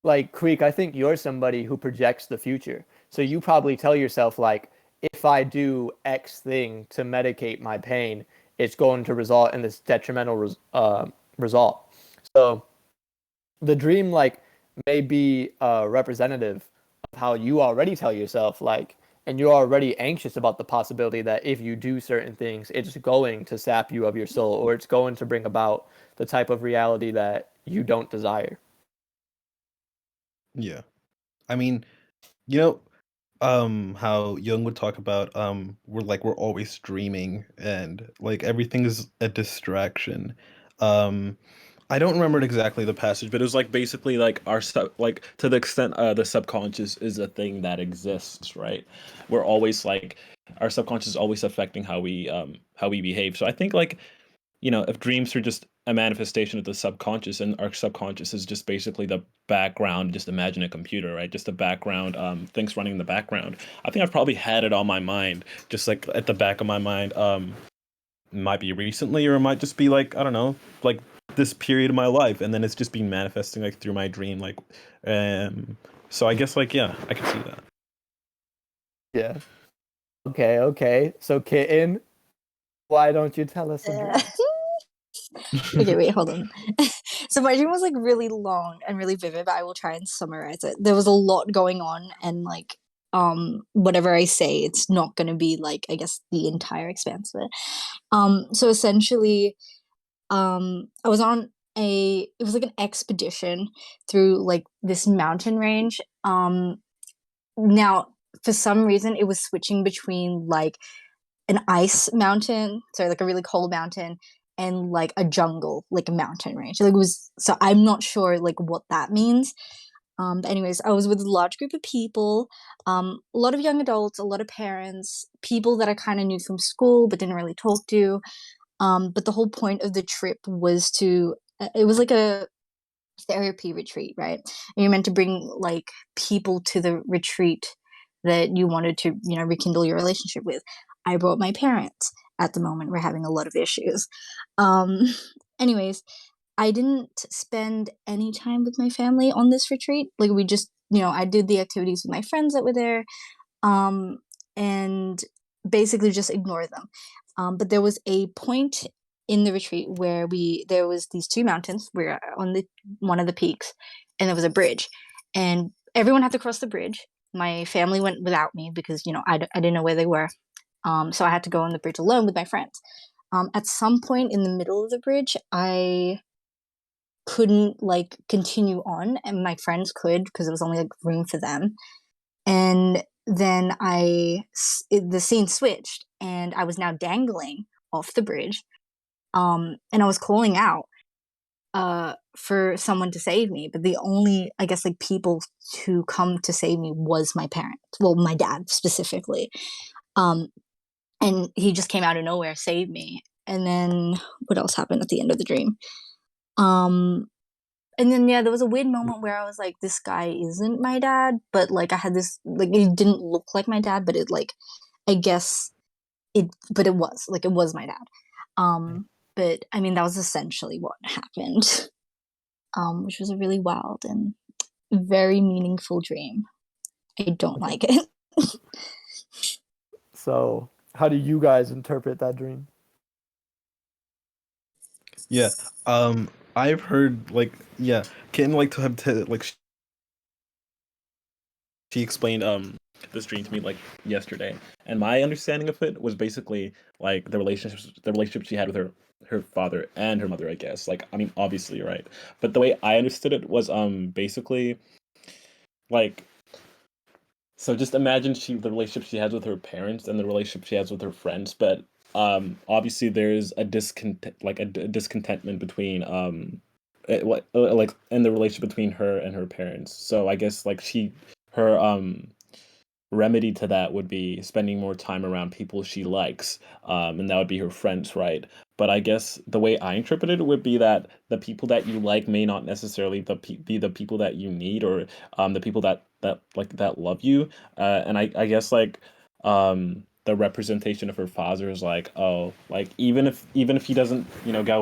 like Creek. I think you're somebody who projects the future, so you probably tell yourself like, if I do X thing to medicate my pain, it's going to result in this detrimental result. So the dream like may be representative of how you already tell yourself like, and you're already anxious about the possibility that if you do certain things it's going to sap you of your soul, or it's going to bring about the type of reality that you don't desire. Yeah. I mean, you know, how Jung would talk about we're always dreaming and like everything is a distraction. Um I don't remember exactly the passage, But it was like basically like like to the extent the subconscious is a thing that exists, right? We're always like our subconscious is always affecting how we behave. So I think like if dreams are just a manifestation of the subconscious and our subconscious is just basically the background, just imagine a computer, right? Just the background, things running in the background. I think I've probably had it on my mind, just like at the back of my mind. Might be recently, or it might just be like, I don't know, like this period of my life, and then it's just been manifesting like through my dream, like, so I guess like yeah, I can see that. Yeah. Okay. So, Kitten, why don't you tell us a dream? Okay, wait, hold on. So my dream was like really long and really vivid, but I will try and summarize it. There was a lot going on, and like whatever I say, it's not gonna be like, I guess, the entire expanse of it. So essentially, I was on it was like an expedition through like this mountain range. Now for some reason it was switching between like an ice mountain, sorry, like a really cold mountain, and like a jungle, like a mountain range. Like it was, so I'm not sure like what that means. But anyways, I was with a large group of people, a lot of young adults, a lot of parents, people that I kind of knew from school but didn't really talk to. But the whole point of the trip was to, it was like a therapy retreat, right? And you're meant to bring like people to the retreat that you wanted to, rekindle your relationship with. I brought my parents. At the moment, we're having a lot of issues. Um, anyways, I didn't spend any time with my family on this retreat. Like we just, I did the activities with my friends that were there, um, and basically just ignore them. But there was a point in the retreat where there was these two mountains. We were on the one of the peaks, and there was a bridge, and everyone had to cross the bridge. My family went without me because I didn't know where they were, so I had to go on the bridge alone with my friends. At some point in the middle of the bridge, I couldn't like continue on, and my friends could because it was only like room for them. And then the scene switched, and I was now dangling off the bridge, and I was calling out for someone to save me, but the only, I guess, like people to come to save me was my parents, well, my dad specifically. um and he just came out of nowhere, saved me. And then what else happened at the end of the dream? um and then yeah, there was a weird moment where I was like, this guy isn't my dad, but like I had this, like, it didn't look like my dad, but it like, I guess but it was like, it was my dad. But I mean, that was essentially what happened. Which was a really wild and very meaningful dream. I don't like it. So, how do you guys interpret that dream? Yeah, I've heard like yeah, Kitten like to have to like She explained this dream to me like yesterday, and my understanding of it was basically like the relationship she had with her father and her mother, I guess. Like, I mean, obviously, right? But the way I understood it was basically like, so just imagine the relationship she has with her parents and the relationship she has with her friends, but obviously there's a discontentment between like in the relationship between her and her parents. So I guess like her remedy to that would be spending more time around people she likes, and that would be her friends, right? But I guess the way I interpret it would be that the people that you like may not necessarily be the people that you need, or the people that love you. And I guess like the representation of her father is like, oh, like even if he doesn't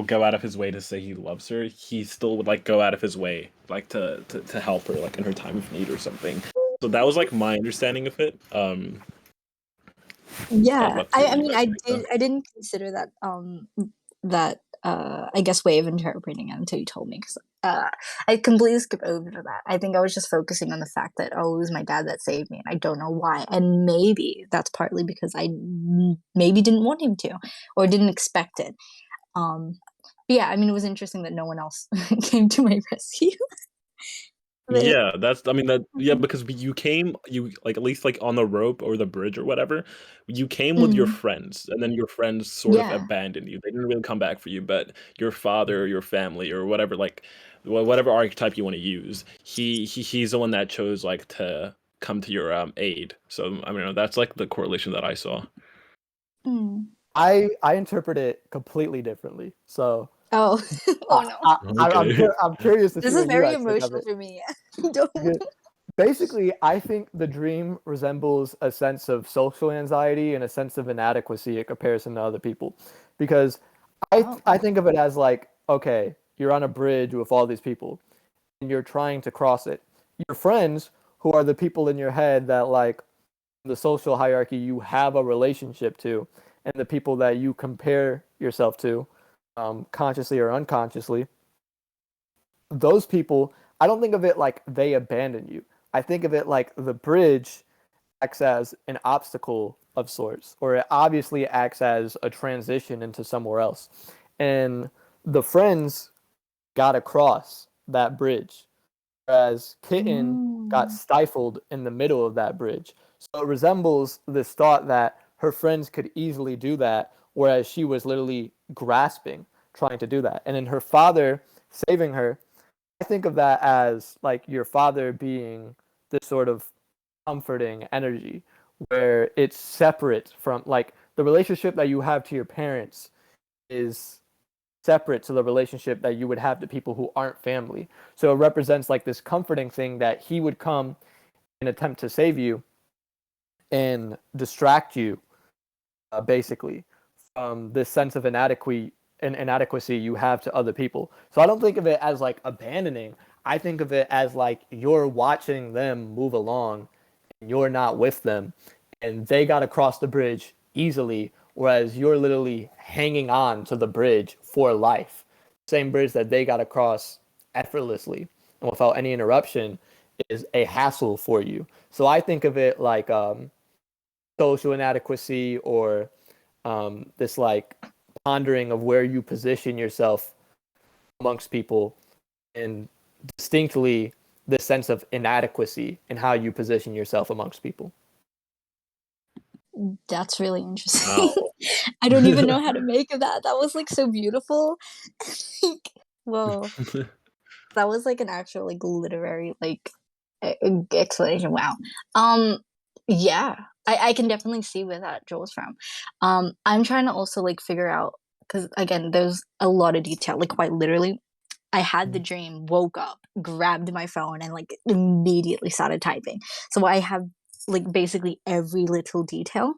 go out of his way to say he loves her, he still would like go out of his way like to help her like in her time of need or something. So that was like my understanding of it. I'd Yeah, love to hear I what you mean, guys think though. I didn't consider that I guess way of interpreting it until you told me, because I completely skipped over that. I think I was just focusing on the fact that, oh, it was my dad that saved me, and I don't know why. And maybe that's partly because I maybe didn't want him to, or didn't expect it. But yeah, I mean, it was interesting that no one else came to my rescue. Yeah, that's I mean that yeah, because you came you like at least like on the rope or the bridge or whatever, you came with your Mm, friends and then your friends sort of yeah. abandoned you. They didn't really come back for you, but your father or your family or whatever like whatever archetype you want to use, he's the one that chose like to come to your aid. So I mean that's like the correlation that I saw. Mm. I interpret it completely differently. So Oh, oh no. Okay. I'm curious to see This is what you very guys think of emotional it. for me. Don't. Because basically, I think the dream resembles a sense of social anxiety and a sense of inadequacy in comparison to other people. Because Oh. I think of it as like, okay, you're on a bridge with all these people and you're trying to cross it. Your friends, who are the people in your head that like the social hierarchy you have a relationship to, and the people that you compare yourself to, consciously or unconsciously, those people, I don't think of it like they abandon you. I think of it like the bridge acts as an obstacle of sorts, or it obviously acts as a transition into somewhere else. And the friends got across that bridge, whereas Kitten got Mm. stifled in the middle of that bridge. So it resembles this thought that her friends could easily do that, whereas she was literally grasping, trying to do that. And then her father saving her, I think of that as like your father being this sort of comforting energy where it's separate from like the relationship that you have to your parents is separate to the relationship that you would have to people who aren't family. So it represents like this comforting thing that he would come and attempt to save you and distract you, basically, from this sense of inadequacy you have to other people. So I don't think of it as like abandoning. I think of it as like you're watching them move along and you're not with them and they got across the bridge easily, whereas you're literally hanging on to the bridge for life. Same bridge that they got across effortlessly and without any interruption is a hassle for you. So I think of it like social inadequacy or this like pondering of where you position yourself amongst people and distinctly this sense of inadequacy in how you position yourself amongst people. That's really interesting. Wow. I don't even know how to make of that. That was like so beautiful. Like, whoa. That was like an actual like literary like explanation. Wow. Um yeah. I can definitely see where that draws from. I'm trying to also like figure out because again there's a lot of detail, like quite literally. I had the dream, woke up, grabbed my phone, and like immediately started typing. So I have like basically every little detail.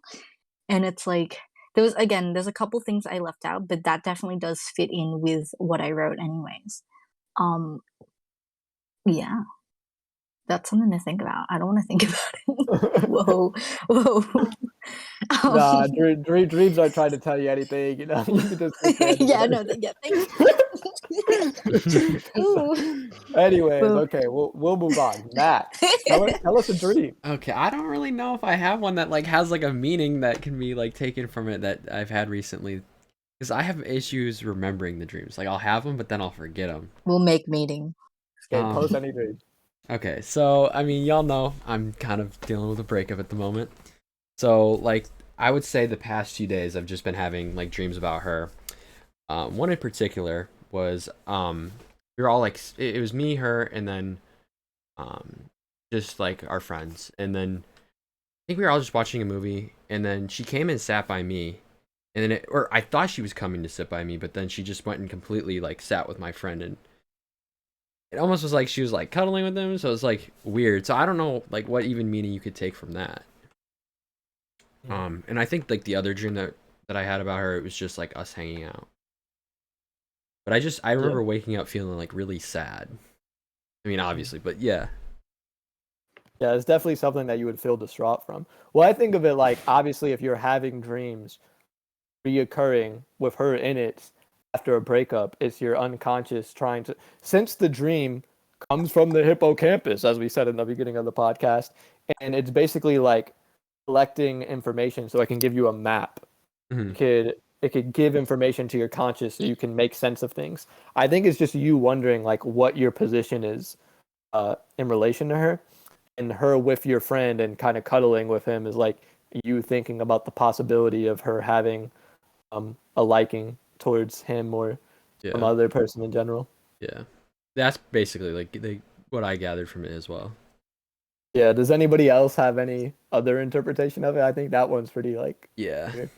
And it's like there's a couple things I left out, but that definitely does fit in with what I wrote anyways. Um yeah, that's something to think about. I don't want to think about it. Whoa, whoa. Nah, um, dreams aren't trying to tell you anything. You know, you can just sit there. yeah, no, yeah, thank you. Ooh, Anyways, whoa. okay, we'll move on. Max, tell us a dream. Okay, I don't really know if I have one that like has like a meaning that can be like taken from it that I've had recently. Because I have issues remembering the dreams. Like I'll have them, but then I'll forget them. We'll make meeting. Okay, post Um, any dream. okay, so I mean, y'all know I'm kind of dealing with a breakup at the moment. So like, I would say the past few days I've just been having like dreams about her. One in particular was we were all like it was me, her, and then um just like our friends, and then I think we were all just watching a movie, and then she came and sat by me, and then or I thought she was coming to sit by me, but then she just went and completely like sat with my friend, and it almost was like she was like cuddling with him, so it's like weird. So I don't know like what even meaning you could take from that. And I think like the other dream that I had about her, it was just like us hanging out. But I Yeah. remember waking up feeling like really sad. I mean, obviously, but yeah. Yeah, it's definitely something that you would feel distraught from. Well, I think of it like obviously if you're having dreams reoccurring with her in it after a breakup, it's your unconscious trying to since the dream comes from the hippocampus, as we said in the beginning of the podcast, and it's basically like collecting information so I can give you a map. Mhm. It could give information to your conscious so you can make sense of things. I think it's just you wondering like what your position is in relation to her, and her with your friend and kind of cuddling with him is like you thinking about the possibility of her having a liking towards him or some Yeah. other person in general. Yeah. That's basically like what I gathered from it as well. Yeah. Does anybody else have any other interpretation of it? I think that one's pretty like Yeah. weird.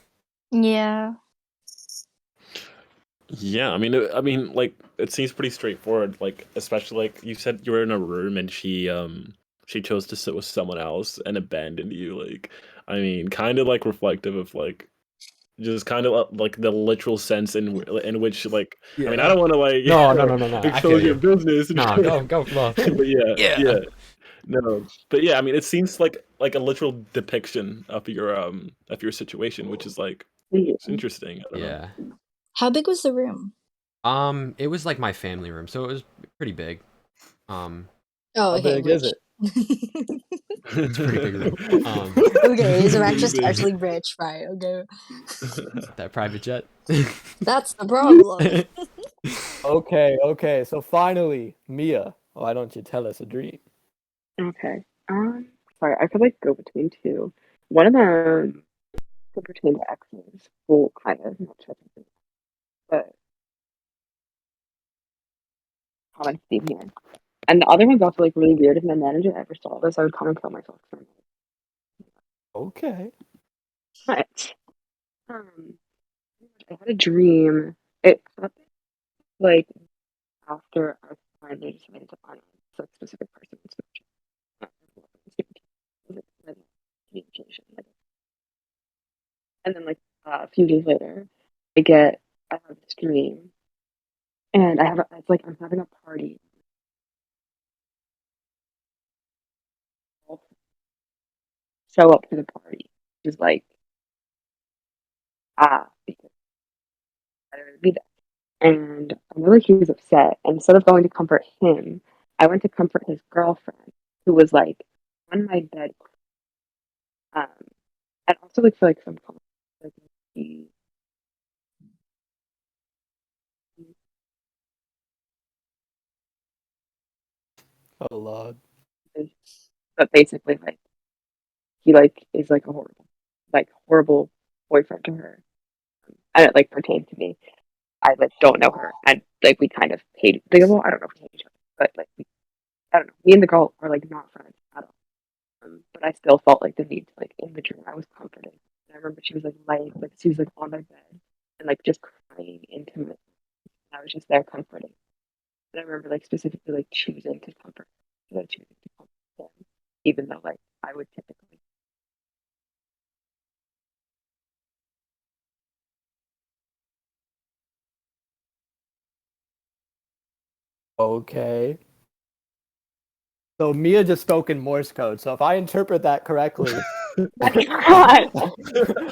Yeah. Yeah, I mean, like it seems pretty straightforward. Like, especially like you said, you were in a room and she chose to sit with someone else and abandoned you. Like, I mean, kind of like reflective of like just kind of like the literal sense in which like I mean, I Yeah. don't want to like No. I feel expose your you. business. No, go. Well, But yeah, yeah. yeah, no, but yeah, I mean, it seems like a literal depiction of your situation, which is like Yeah. it's interesting. I don't know. Yeah. How big was the room? It was like my family room, so it was pretty big. Um, Oh, How okay, big is rich. it? it's a pretty big room. Okay, so Pretty Max is big. actually rich, right? Okay, That private jet. that's the problem. Okay. So finally, Mia, why don't you tell us a dream? Okay. Sorry, I could like go between two. One of them could pertain to exes. Well, kind of, not sure, but common theme here. And the other one's also like really weird. If my manager ever saw this, I would come and kill myself. Okay. But um, I had a dream. It happened like after I finally just made it on a specific person. Communication. And then like a few days later, I have this dream, and it's like I'm having a party. Show up to the party, which is like because I don't be there. And I remember he was upset. And instead of going to comfort him, I went to comfort his girlfriend, who was like on my bed. Um, and also like for like some comment, like he, Oh Lord. but basically like he like is like horrible boyfriend to her. And it like pertained to me. I like don't know her, and like we kind of hate. Like, well, I don't know if we hate each other, but like I don't know. Me and the girl are like not friends at all. But I still felt like the need to like in the dream. I was comforted. And I remember she was like she was like on my bed and like just crying into me. I was just there comforting. And I remember like specifically like choosing to comfort her, like choosing to comfort them, even though like I would typically. Okay. So Mia just spoke in Morse code. So if I interpret that correctly, God.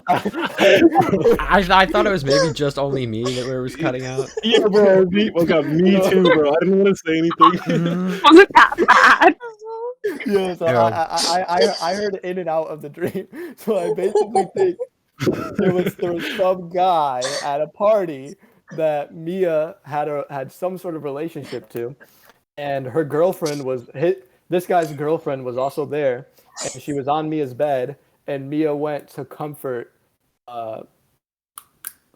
I thought it was maybe just only me that where it was cutting out. Yeah, bro. Me too, bro. I didn't want to say anything. Was it that bad? yeah, so I heard in and out of the dream. So I basically think there was some guy at a party that Mia had some sort of relationship to, and her girlfriend was this guy's girlfriend was also there, and she was on Mia's bed, and Mia went to comfort uh,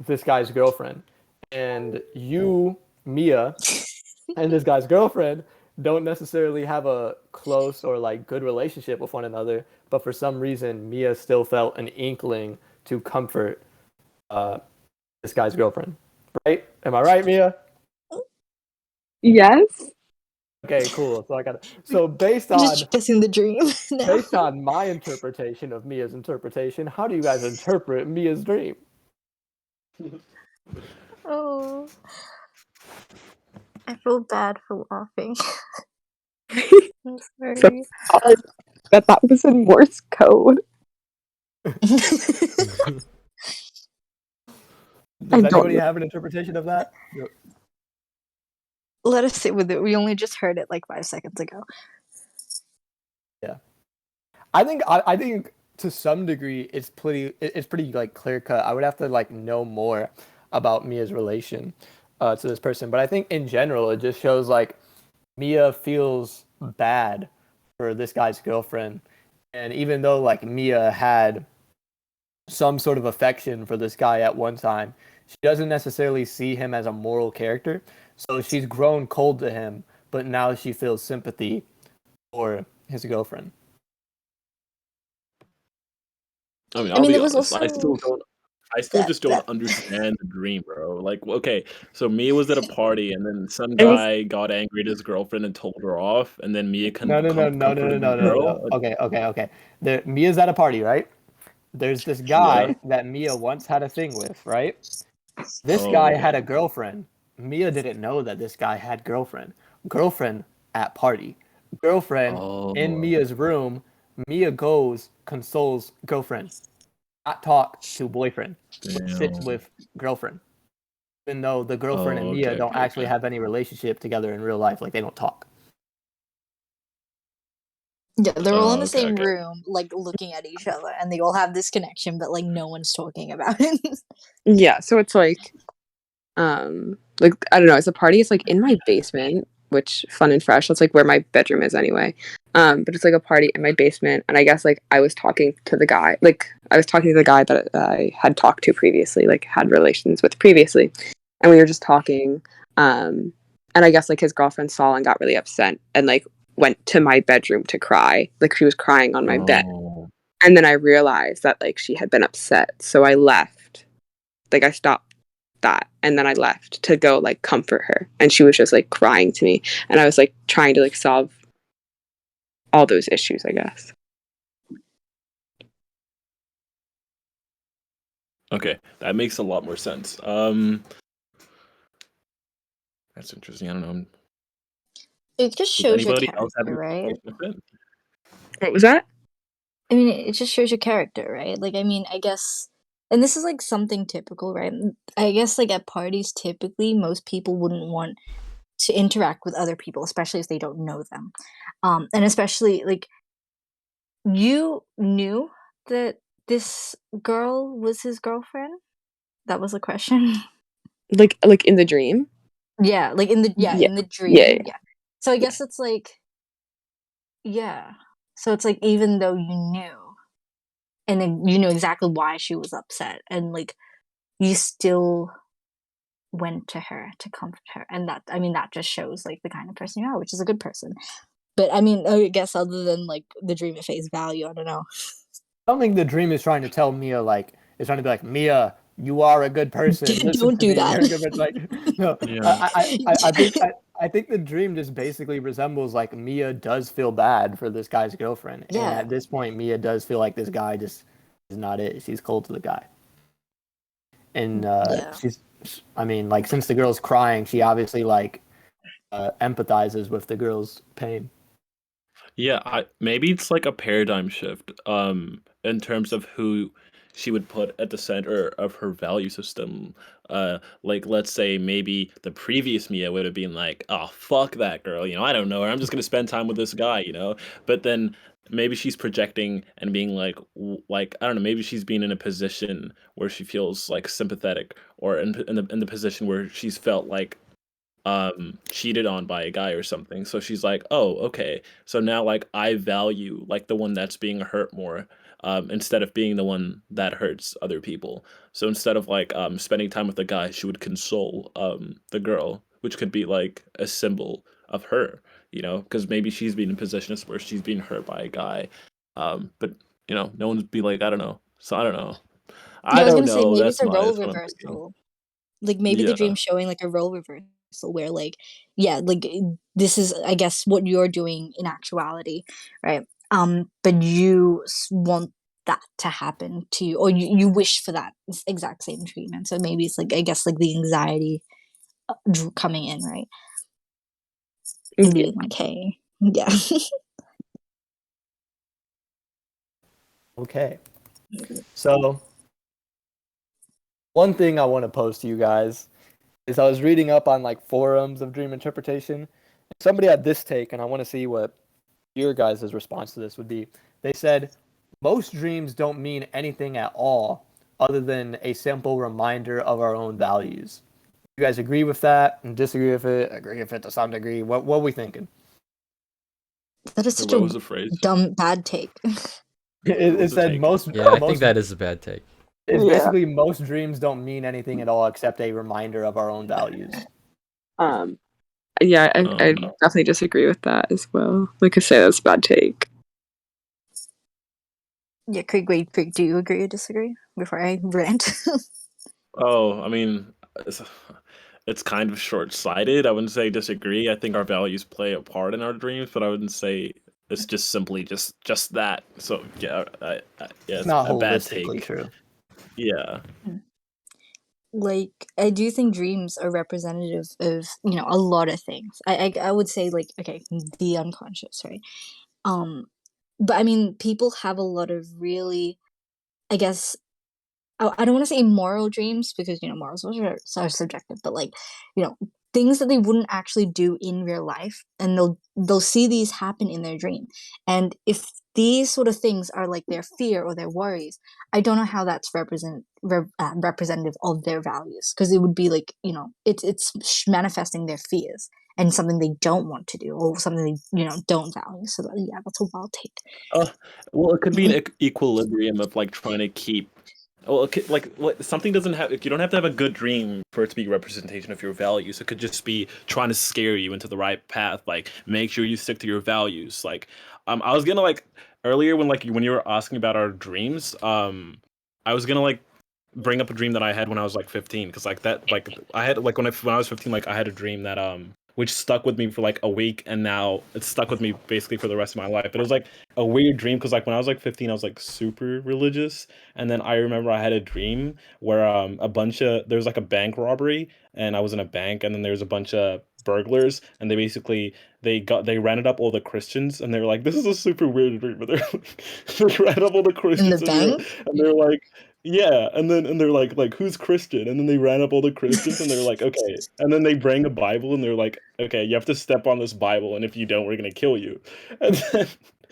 this guy's girlfriend, and you, Mia, and this guy's girlfriend don't necessarily have a close or like good relationship with one another, but for some reason Mia still felt an inkling to comfort uh, this guy's girlfriend. Right? Am I right, Mia? Yes. Okay, cool. So Just guessing the dream. No. based on my interpretation of Mia's interpretation, how do you guys interpret Mia's dream? Oh, I feel bad for laughing. I'm So sorry. sorry that was in Morse code. Does I don't anybody know. have an interpretation of that? Let us sit with it. We only just heard it like 5 seconds ago. Yeah. I think to some degree it's pretty like clear cut. I would have to like know more about Mia's relation to this person, but I think in general it just shows like Mia feels bad for this guy's girlfriend. And even though like Mia had some sort of affection for this guy at one time, she doesn't necessarily see him as a moral character. So she's grown cold to him, but now she feels sympathy for his girlfriend. I mean, I I'll mean, be there was honest. also I still that just don't that understand the dream, bro. Like, okay, so Mia was at a party, and then some It was guy got angry at his girlfriend and told her off, and then Mia No, no, no, no, no, no, comforted the no, no, girl. no. Okay, okay, okay. Mia's at a party, right? There's this Yeah. guy that Mia once had a thing with, right? This Oh, guy okay. had a girlfriend. Mia didn't know that this guy had girlfriend. Girlfriend at party. Girlfriend in Oh, Mia's room. Mia goes, consoles girlfriend. Not talk to boyfriend, but sits damn. with girlfriend. Even though the girlfriend and Oh, Mia okay, don't okay, actually okay. have any relationship together in real life, like they don't talk. yeah, they're all in Oh, the okay, same okay. room, like looking at each other, and they all have this connection, but like no one's talking about it. yeah. So it's like I don't know. It's a party. It's like in my basement, which fun and fresh. That's like where my bedroom is anyway. But it's like a party in my basement, and I guess like I was talking to the guy. Like I was talking to the guy that I had talked to previously, like had relations with previously, and we were just talking. And I guess like his girlfriend saw and got really upset, and like went to my bedroom to cry. Like she was crying on my bed, Oh, and then I realized that like she had been upset, so I left. Like I stopped that, and then I left to go like comfort her, and she was just like crying to me, and I was like trying to like solve all those issues, I guess. okay. That makes a lot more sense. That's interesting. I don't know. It just Does shows your anybody else have character, any right? conversation with it? What was that? I mean, it just shows your character, right? Like, I mean, I guess, and this is like something typical, right? I guess like at parties, typically, most people wouldn't want to interact with other people, especially if they don't know them. And especially like you knew that this girl was his girlfriend. That was the question. Like in the dream? Yeah, like Yeah. in the Yeah. dream, yeah. So I guess it's like, yeah. So it's like even though you knew, and then you knew exactly why she was upset, and like you still went to her to comfort her, and that, I mean, that just shows like the kind of person you are, which is a good person. But I mean, I guess other than like the dream at face value, I don't know. I don't think the dream is trying to tell Mia like it's trying to be like Mia, you are a good person. Listen Don't to do me. that. You're a good person. Like no, Yeah. I think the dream just basically resembles like Mia does feel bad for this guy's girlfriend, and Yeah, at this point, Mia does feel like this guy just is not it. She's cold to the guy, and yeah. I mean, like since the girl's crying, she obviously like empathizes with the girl's pain. Yeah, maybe it's like a paradigm shift in terms of who she would put at the center of her value system. Like let's say maybe the previous Mia would have been like, "Oh, fuck that girl, I don't know her. I'm just gonna spend time with this guy." But then maybe she's projecting and being like, like I don't know, maybe she's been in a position where she feels like sympathetic, or in the position where she's felt like cheated on by a guy or something. So she's like, "Oh, okay. So now like I value like the one that's being hurt more instead of being the one that hurts other people." So instead of like spending time with the guy, she would console the girl, which could be like a symbol of her, because maybe she's been in positions where she's being hurt by a guy. But no one's be like, I don't know. So I don't know. Yeah, I I was don't gonna say know. maybe That's it's a my role that's what I'm thinking. reversal. Like maybe the Yeah. dream's showing like a role reversal where like, yeah, like this is, I guess, what you're doing in actuality, right? But you want that to happen to you, or you wish for that exact same treatment. So maybe it's like, I guess, like the anxiety coming in, right? And Yeah. being like, hey, yeah. Okay, so one thing I want to post to you guys is I was reading up on like forums of dream interpretation. Somebody had this take, and I want to see what your guys' response to this would be. They said most dreams don't mean anything at all other than a simple reminder of our own values. You guys agree with that and disagree with it? Agree with it to some degree? What are we thinking? That is such What a was the phrase? dumb, bad take. It the said take? Yeah, I think most. that is a bad take. It's Yeah. basically most dreams don't mean anything at all except a reminder of our own values. Yeah, I Um, definitely disagree with that as well. Like I say, that's a bad take. Yeah, Craig, wait, Craig, do you agree or disagree before I rant? I mean, it's kind of short-sighted. I wouldn't say disagree. I think our values play a part in our dreams, but I wouldn't say it's just simply just that. So yeah, yeah, It's it's not a bad holistically take. true. Yeah. Like, I do think dreams are representative of, a lot of things. I would say, like, okay, the unconscious, right? But I mean, people have a lot of really, I guess, I don't want to say immoral dreams because morals are subjective, but like you know things that they wouldn't actually do in real life, and they'll see these happen in their dream. And if these sort of things are like their fear or their worries, I don't know how that's representative of their values, because it would be like it's manifesting their fears and something they don't want to do or something they don't value. So yeah, that's a wild take. Uh, well, it could be an equilibrium of like trying to keep. Well, something doesn't have. You don't have to have a good dream for it to be representation of your values. It could just be trying to scare you into the right path. Like, make sure you stick to your values. Like, I was gonna like earlier when you were asking about our dreams. I was gonna like bring up a dream that I had when I was like 15, because like that like I had like when I was 15, like I had a dream that which stuck with me for like a week, and now it's stuck with me basically for the rest of my life. But it was like a weird dream because like when I was like 15, I was like super religious, and then I remember I had a dream where there was like a bank robbery, and I was in a bank, and then there was a bunch of burglars, and they rounded up all the Christians, and they were like, this is a super weird dream, but they're like, they rounded up all the In the Christians, bank. and they're like, yeah, and they're like who's Christian? And then they ran up all the Christians, and they're like, okay. And then they bring a Bible, and they're like, okay, you have to step on this Bible, and if you don't, we're gonna kill you. And then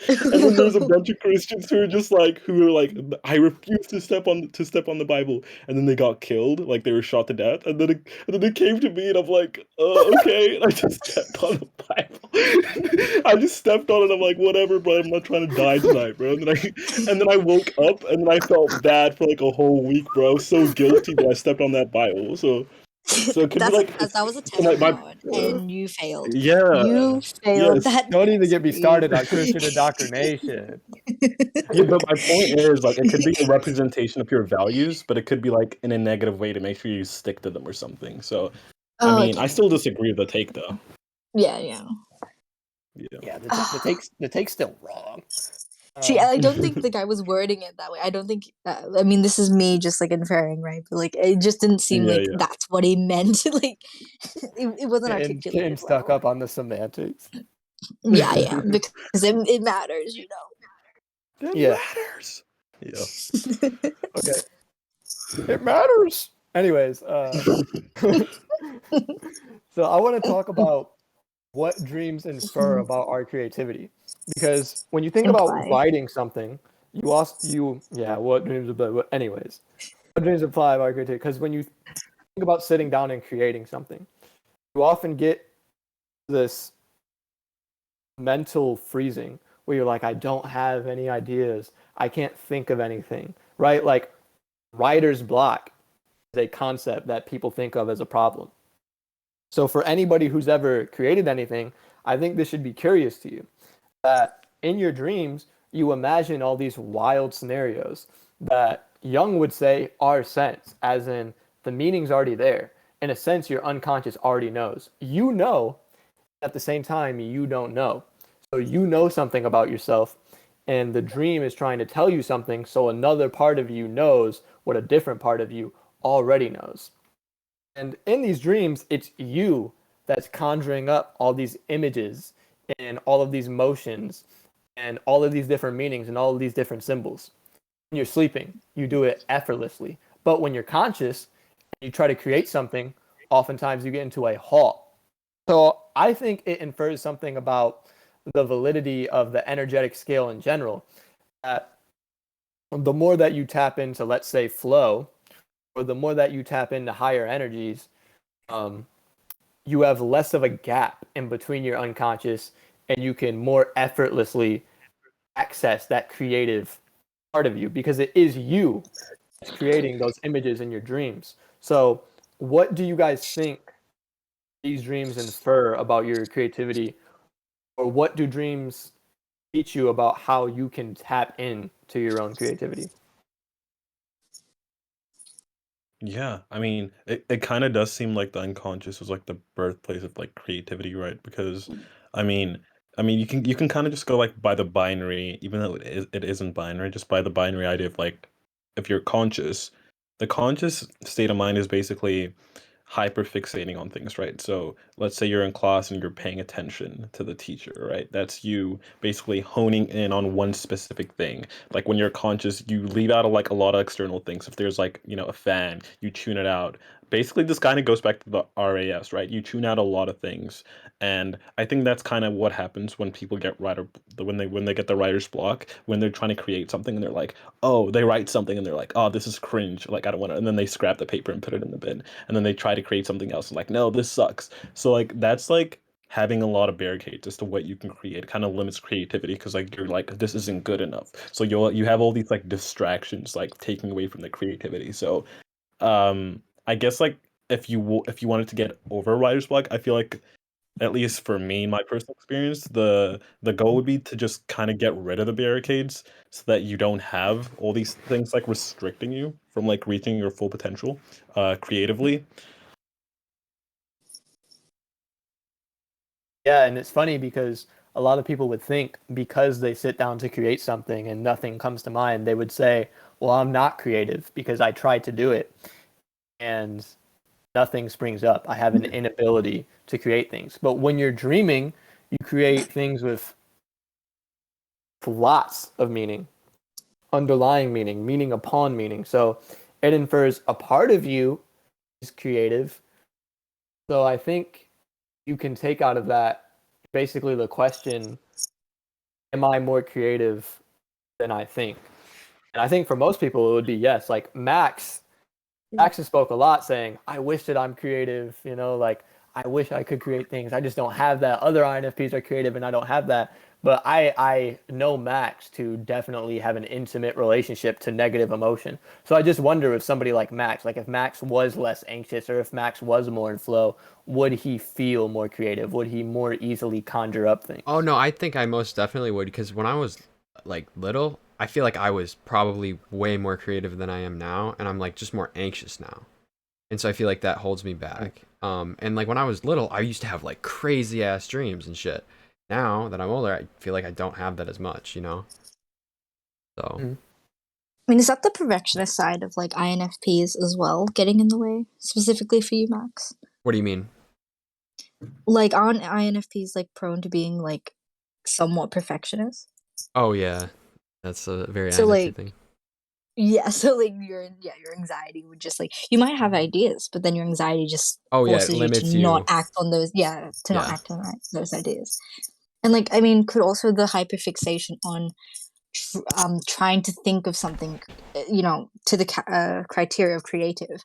and then there's a bunch of Christians who are like, I refuse to step on the Bible, and then they got killed, like they were shot to death, and then they came to me, and I'm like, okay, and I just stepped on the Bible. I just stepped on it. I'm like, whatever, bro. I'm not trying to die tonight, bro. And then I woke up, and then I felt bad for like a whole week, bro. I was so guilty that I stepped on that Bible. So it could be That's like that was a so test of my God, and you failed. yeah, You failed yes. that Don't even test, get me dude. started on Christian indoctrination. Yeah, but my point is, like, it could be a representation of your values, but it could be like in a negative way to make sure you stick to them or something. So, I Oh, mean, I okay. still disagree with the take, though. Yeah, yeah. Yeah. Yeah, the take's still wrong. See, I don't think the guy was wording it that way. I don't think. I mean, this is me just like inferring, right? But like, it just didn't seem Yeah, like yeah. that's what he meant. Like, it wasn't Getting articulated stuck well. up on the semantics. Yeah, yeah, because it matters, It Yeah. matters. Yeah. Okay. It matters. Anyways, so I want to talk about what dreams infer about our creativity, because when you think about Imply. writing something, what dreams about. Anyways, what dreams imply about our creativity? Because when you think about sitting down and creating something, you often get this mental freezing where you're like, I don't have any ideas. I can't think of anything, right? Like writer's block is a concept that people think of as a problem. So for anybody who's ever created anything, I think this should be curious to you that in your dreams, you imagine all these wild scenarios that Jung would say are sense, as in the meaning's already there. In a sense, your unconscious already knows. You know, at the same time, you don't know. So you know something about yourself, and the dream is trying to tell you something, so another part of you knows what a different part of you already knows. And in these dreams, it's you that's conjuring up all these images and all of these motions and all of these different meanings and all of these different symbols. When you're sleeping, you do it effortlessly. But when you're conscious and you try to create something, oftentimes you get into a halt. So I think it infers something about the validity of the energetic scale in general. That the more that you tap into, let's say, flow, or the more that you tap into higher energies, um, you have less of a gap in between your unconscious and you can more effortlessly access that creative part of you, because it is you that's creating those images in your dreams. So what do you guys think these dreams infer about your creativity, or what do dreams teach you about how you can tap into your own creativity? Yeah, I mean, it kind of does seem like the unconscious was like the birthplace of like creativity, right? Because I mean, you can kind of just go like by the binary, even though it isn't binary, just by the binary idea of like if you're conscious, the conscious state of mind is basically hyper fixating on things, right? So let's say you're in class and you're paying attention to the teacher, right? That's you basically honing in on one specific thing. Like when you're conscious, you leave out like a lot of external things. If there's like, a fan, you tune it out. Basically, this kind of goes back to the RAS, right? You tune out a lot of things. And I think that's kind of what happens when people get when they get the writer's block, when they're trying to create something and they're like, oh, they write something and they're like, oh, this is cringe. Like I don't want to, and then they scrap the paper and put it in the bin, and then they try to create something else and like, no, this sucks. So like that's like having a lot of barricades as to what you can create kind of limits creativity, because like you're like, this isn't good enough, so you have all these like distractions like taking away from the creativity. So I guess like if you wanted to get over writer's block, I feel like, at least for me, in my personal experience, the goal would be to just kind of get rid of the barricades so that you don't have all these things like restricting you from like reaching your full potential creatively. Yeah, and it's funny because a lot of people would think, because they sit down to create something and nothing comes to mind, they would say, well, I'm not creative because I tried to do it and nothing springs up. I have an inability to create things. But when you're dreaming, you create things with lots of meaning, underlying meaning, meaning upon meaning. So it infers a part of you is creative. So I think you can take out of that basically the question, am I more creative than I think? And I think for most people it would be yes. Like Max has spoke a lot saying, I wish that I'm creative, like I wish I could create things. I just don't have that. Other INFPs are creative and I don't have that. But I know Max to definitely have an intimate relationship to negative emotion. So I just wonder if somebody like Max, like if Max was less anxious or if Max was more in flow, would he feel more creative? Would he more easily conjure up things? Oh no, I think I most definitely would, because when I was like little, I feel like I was probably way more creative than I am now, and I'm like just more anxious now. And so I feel like that holds me back. And like when I was little, I used to have like crazy ass dreams and shit. Now that I'm older, I feel like I don't have that as much, So Mhm. I mean, is that the perfectionist side of like INFPs as well getting in the way, specifically for you, Max? what do you mean? Like, aren't INFPs like prone to being like somewhat perfectionist? Oh yeah, that's a very So INFP like, thing. yeah, so like your anxiety would just like, you might have ideas, but then your anxiety just Oh yeah, it forces you to limits not you. act on those, to not Yeah. act on those ideas. And like, I mean, could also the hyperfixation on trying to think of something, to the criteria of creative.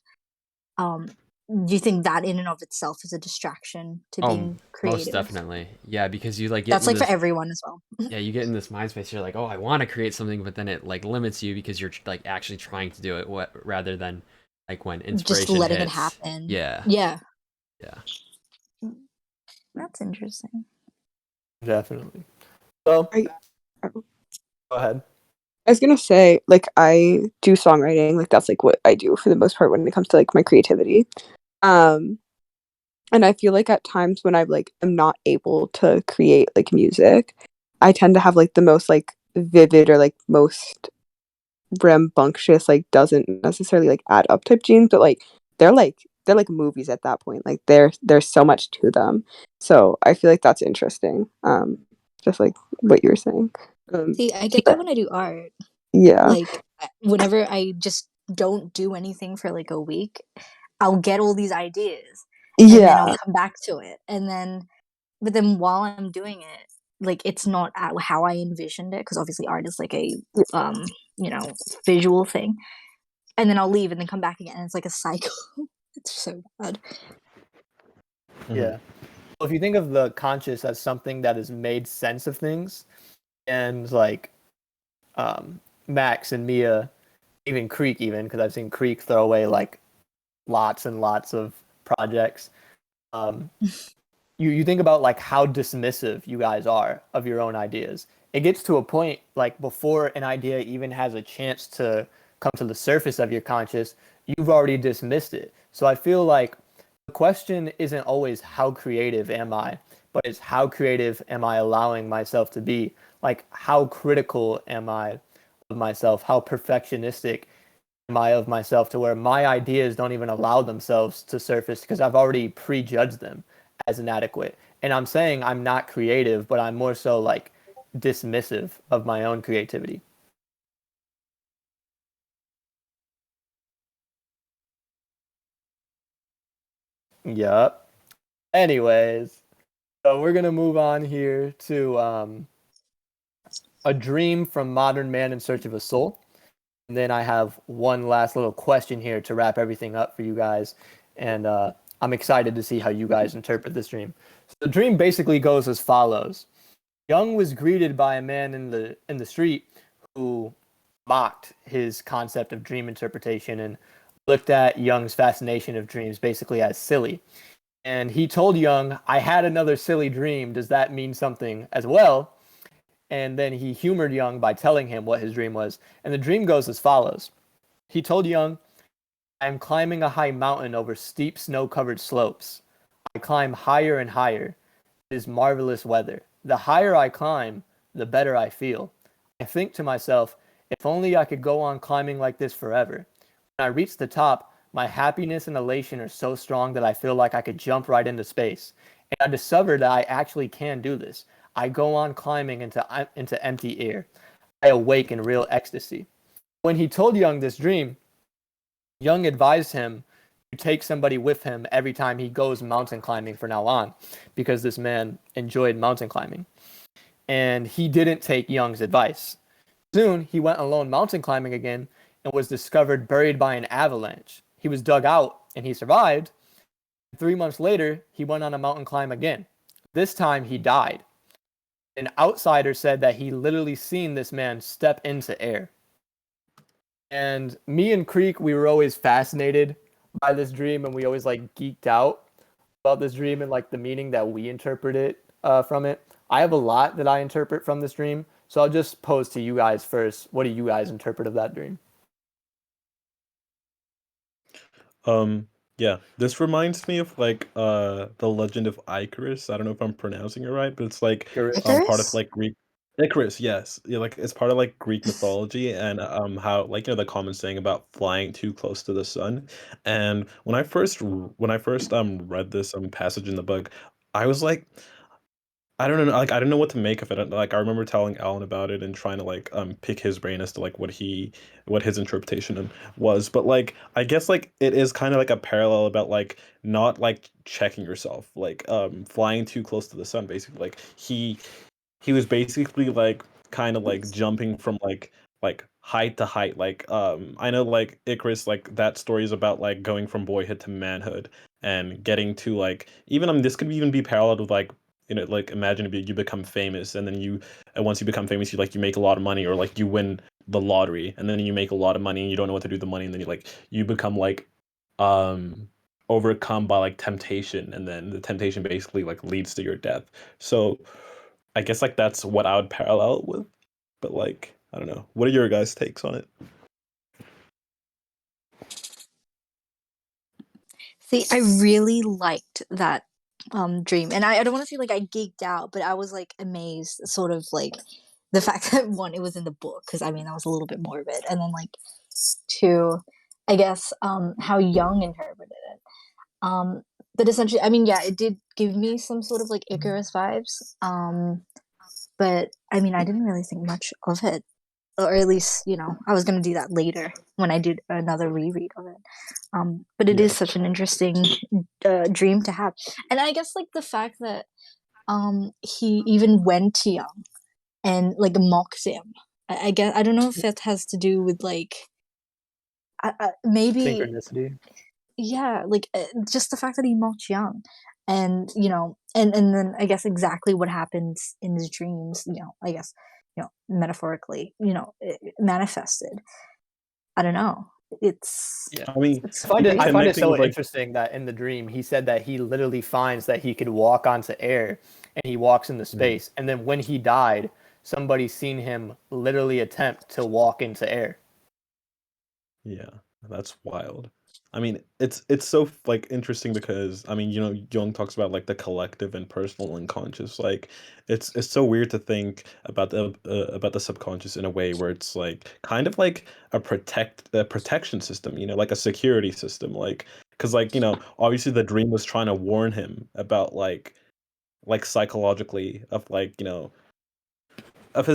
Do you think that in and of itself is a distraction to being Most creative? definitely. Yeah, because you like get That's in like for this. everyone as well. Yeah, you get in this mind space. You're like, oh, I want to create something, but then it like limits you because you're like actually trying to do it. Rather than like when Just inspiration letting it hits. happen. Yeah. Yeah. Yeah. That's interesting. Definitely. So I, go ahead. I was gonna say, like, I do songwriting, like that's like what I do for the most part when it comes to like my creativity. Um, and I feel like at times when I'm not able to create like music, I tend to have like the most like vivid or like most rambunctious, like doesn't necessarily like add up type genes, but they're like movies at that point. Like there's so much to them. So I feel like that's interesting. Just like what you were saying. See, I get that when I do art. Yeah. Like, whenever I just don't do anything for like a week, I'll get all these ideas and then I'll Yeah. come back to it. But then while I'm doing it, like it's not how I envisioned it, because obviously art is like a, um, visual thing. And then I'll leave and then come back again. And it's like a cycle. It's so bad. Yeah. if you think of the conscious as something that has made sense of things, and like Max and Mia, even Creek, even because I've seen Creek throw away like lots and lots of projects. Um, you think about like how dismissive you guys are of your own ideas. It gets to a point like before an idea even has a chance to come to the surface of your conscious, you've already dismissed it. So I feel like the question isn't always how creative am I, but it's how creative am I allowing myself to be? Like how critical am I of myself? How perfectionistic am I of myself to where my ideas don't even allow themselves to surface because I've already prejudged them as inadequate. And I'm saying I'm not creative, but I'm more so like dismissive of my own creativity. Yup. Anyways, so we're gonna move on here to a dream from modern man in search of a soul. And then I have one last little question here to wrap everything up for you guys. And I'm excited to see how you guys interpret this dream. So the dream basically goes as follows. Young was greeted by a man in the street who mocked his concept of dream interpretation and looked at Young's fascination of dreams basically as silly. And he told Young, I had another silly dream. Does that mean something as well? And then he humored Young by telling him what his dream was. And the dream goes as follows. He told Young, I am climbing a high mountain over steep snow covered slopes. I climb higher and higher. It is marvelous weather. The higher I climb, the better I feel. I think to myself, if only I could go on climbing like this forever. When I reach the top, my happiness and elation are so strong that I feel like I could jump right into space. And I discovered that I actually can do this. I go on climbing into empty air. I awake in real ecstasy. When he told Young this dream, Young advised him to take somebody with him every time he goes mountain climbing from now on, because this man enjoyed mountain climbing. And he didn't take Young's advice. Soon, he went alone mountain climbing again and was discovered buried by an avalanche. He was dug out and he survived. 3 months later, he went on a mountain climb again. This time, he died. An outsider said that he literally seen this man step into air. And me and Creek, we were always fascinated by this dream, and we always like geeked out about this dream and like the meaning that we interpret it from it. I have a lot that I interpret from this dream, so I'll just pose to you guys first. What do you guys interpret of that dream? Um, yeah, this reminds me of like the Legend of Icarus. I don't know if I'm pronouncing it right, but it's like part of Icarus? like Greek Icarus, yes. Yeah, like it's part of like Greek mythology and how like the common saying about flying too close to the sun. And when I first read this passage in the book, I was like I don't know, like I don't know what to make of it. Like I remember telling Alan about it and trying to like pick his brain as to like what his interpretation was. But like I guess like it is kind of like a parallel about like not like checking yourself, like flying too close to the sun basically. Like he was basically like kind of like jumping from like height to height. Like I know like Icarus, like that story is about like going from boyhood to manhood and getting to like even this could even be paralleled with like like imagine if you become famous and then and once you become famous you make a lot of money or like you win the lottery and then you make a lot of money and you don't know what to do with the money and then you become like um overcome by like temptation and then the temptation basically like leads to your death. So I guess like that's what I would parallel it with. But like I don't know. What are your guys' takes on it? See, I really liked that dream. And I don't want to say like I geeked out, but I was like amazed, sort of like the fact that one, it was in the book, because I mean that was a little bit morbid. And then like two, I guess how Young interpreted it. Um but essentially, I mean, yeah, it did give me some sort of like Icarus vibes. But I mean I didn't really think much of it. Or at least, I was gonna do that later when I did another reread of it. But it Yeah. is such an interesting dream to have, and I guess like the fact that he even went to Young and like mocked him. I guess I don't know if that has to do with like maybe Synchronicity. yeah, like just the fact that he mocked Young, and and then I guess exactly what happens in his dreams, I guess, metaphorically, manifested. I don't know. It's Yeah. I mean, it's I even find it connecting so with like interesting that in the dream he said that he literally finds that he could walk onto air and he walks into space. And then when he died, somebody seen him literally attempt to walk into air. yeah, that's wild. I mean, it's so like interesting because I mean, Jung talks about like the collective and personal unconscious. Like, it's so weird to think about the subconscious in a way where it's like kind of like a protection system. Like a security system. Like, because like obviously the dream was trying to warn him about like psychologically of like of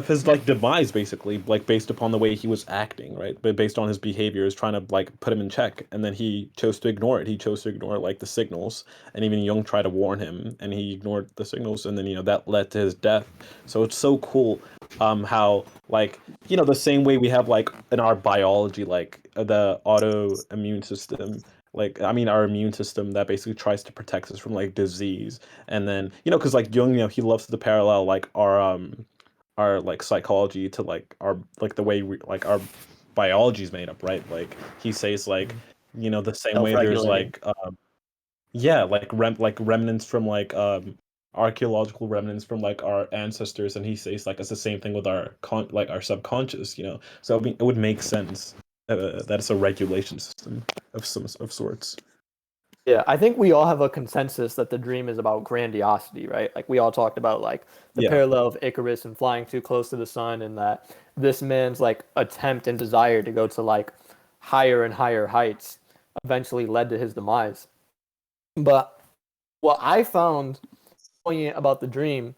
his demise, basically, like based upon the way he was acting, right? But based on his behavior is trying to like put him in check, and then he chose to ignore it. He chose to ignore like the signals, and even Jung tried to warn him, and he ignored the signals, and then that led to his death. So it's so cool how like the same way we have like in our biology, like the autoimmune system, like I mean our immune system that basically tries to protect us from like disease. And then because like Jung, he loves to parallel like our like psychology to like our like the way we like our biology is made up, right? Like he says like the same way there's Self-regulating. like yeah, like remnants from like archaeological remnants from like our ancestors, and he says like it's the same thing with like our subconscious, so it would make sense that it's a regulation system of sorts. Yeah, I think we all have a consensus that the dream is about grandiosity, right? Like we all talked about like the Yeah. parallel of Icarus and flying too close to the sun, and that this man's like attempt and desire to go to like higher and higher heights eventually led to his demise. But what I found poignant about the dream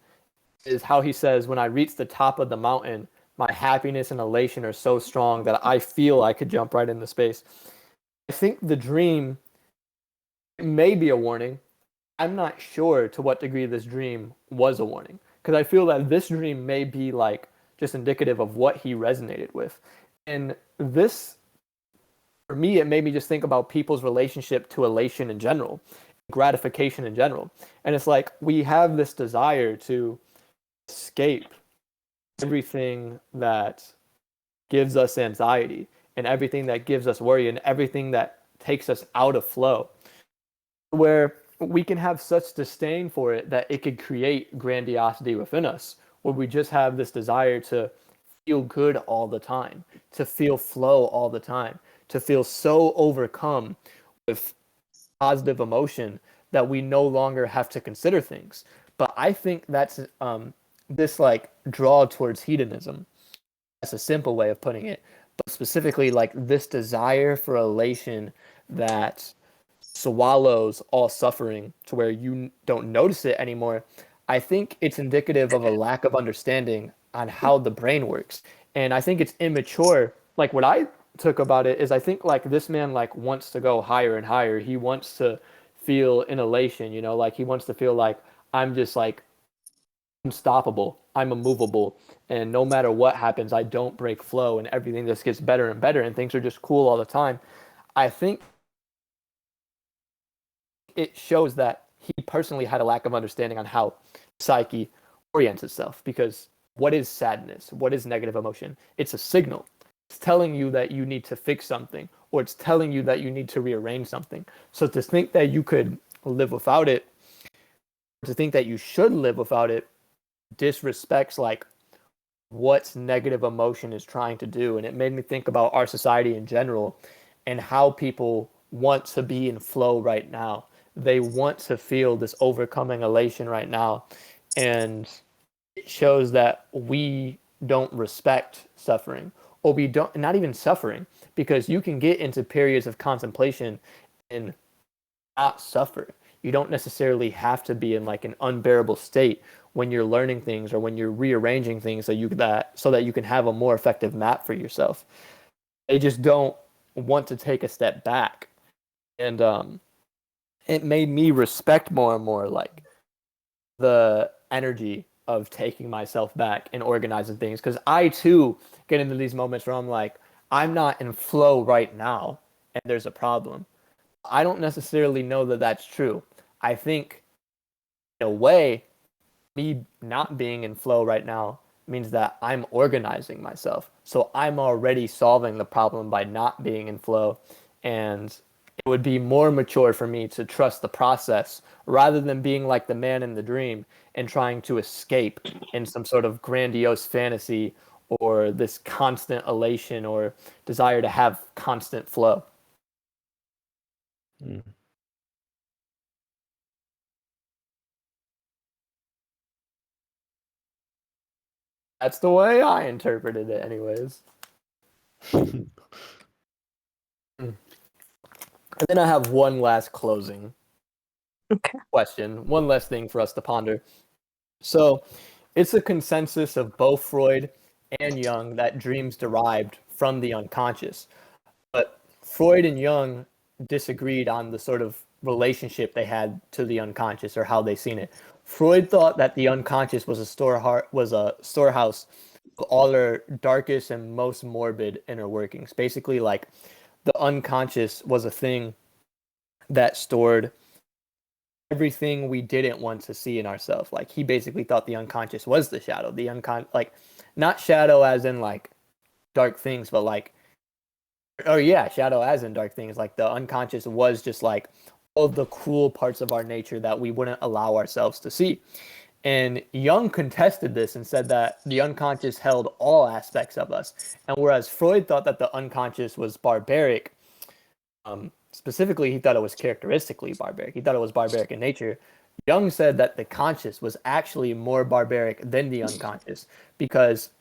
is how he says, when I reach the top of the mountain, my happiness and elation are so strong that I feel I could jump right into space. I think the dream may be a warning. I'm not sure to what degree this dream was a warning, because I feel that this dream may be like just indicative of what he resonated with. And this, for me, it made me just think about people's relationship to elation in general, gratification in general. And it's like we have this desire to escape everything that gives us anxiety and everything that gives us worry and everything that takes us out of flow, where we can have such disdain for it that it could create grandiosity within us, where we just have this desire to feel good all the time, to feel flow all the time, to feel so overcome with positive emotion that we no longer have to consider things. But I think that's this like draw towards hedonism. That's a simple way of putting it. But specifically, like this desire for elation that swallows all suffering to where you don't notice it anymore. I think it's indicative of a lack of understanding on how the brain works. And I think it's immature. Like what I took about it is I think like this man like wants to go higher and higher. He wants to feel an elation, like he wants to feel like I'm just like unstoppable. I'm immovable. And no matter what happens, I don't break flow and everything just gets better and better and things are just cool all the time. I think it shows that he personally had a lack of understanding on how psyche orients itself. Because what is sadness? What is negative emotion? It's a signal. It's telling you that you need to fix something, or it's telling you that you need to rearrange something. So to think that you could live without it, to think that you should live without it, disrespects like what negative emotion is trying to do. And it made me think about our society in general and how people want to be in flow right now. They want to feel this overcoming elation right now. And it shows that we don't respect suffering, or we don't, not even suffering, because you can get into periods of contemplation and not suffer. You don't necessarily have to be in like an unbearable state when you're learning things or when you're rearranging things so that you can have a more effective map for yourself. They just don't want to take a step back. And it made me respect more and more like the energy of taking myself back and organizing things, because I too get into these moments where I'm like, I'm not in flow right now and there's a problem. I don't necessarily know that that's true. I think in a way, me not being in flow right now means that I'm organizing myself. So I'm already solving the problem by not being in flow. And it would be more mature for me to trust the process rather than being like the man in the dream and trying to escape in some sort of grandiose fantasy or this constant elation or desire to have constant flow. Mm. That's the way I interpreted it, anyways. And then I have one last closing question, one last thing for us to ponder. So it's a consensus of both Freud and Jung that dreams derived from the unconscious. But Freud and Jung disagreed on the sort of relationship they had to the unconscious or how they seen it. Freud thought that the unconscious was a storehouse of all our darkest and most morbid inner workings. Basically, like the unconscious was a thing that stored everything we didn't want to see in ourselves. Like he basically thought the unconscious was the shadow. Like not shadow as in like dark things, but like shadow as in dark things. Like the unconscious was just like all the cruel parts of our nature that we wouldn't allow ourselves to see. And Jung contested this and said that the unconscious held all aspects of us. And whereas Freud thought that the unconscious was barbaric, specifically, he thought it was characteristically barbaric. He thought it was barbaric in nature. Jung said that the conscious was actually more barbaric than the unconscious because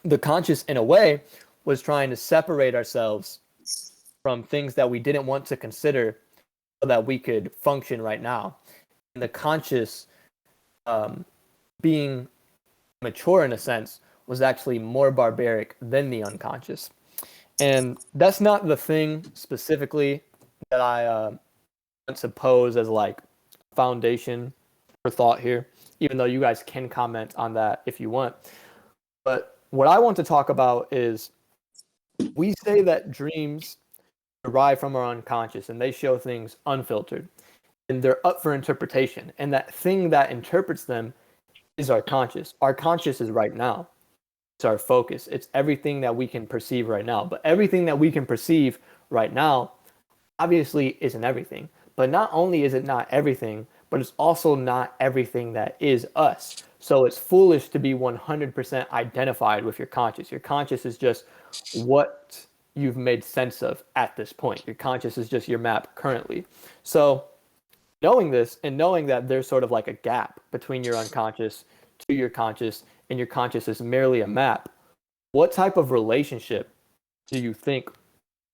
the conscious, in a way, was trying to separate ourselves from things that we didn't want to consider so that we could function right now. And the conscious, being mature in a sense, was actually more barbaric than the unconscious. And that's not the thing specifically that I want to pose as like foundation for thought here, even though you guys can comment on that if you want. But what I want to talk about is we say that dreams derive from our unconscious and they show things unfiltered and they're up for interpretation. And that thing that interprets them is our conscious. Our conscious is right now. It's our focus. It's everything that we can perceive right now. But everything that we can perceive right now obviously isn't everything. But not only is it not everything, but it's also not everything that is us. So it's foolish to be 100% identified with your conscious. Your conscious is just what you've made sense of at this point. Your conscious is just your map currently. So knowing this and knowing that there's sort of like a gap between your unconscious to your conscious and your conscious is merely a map, what type of relationship do you think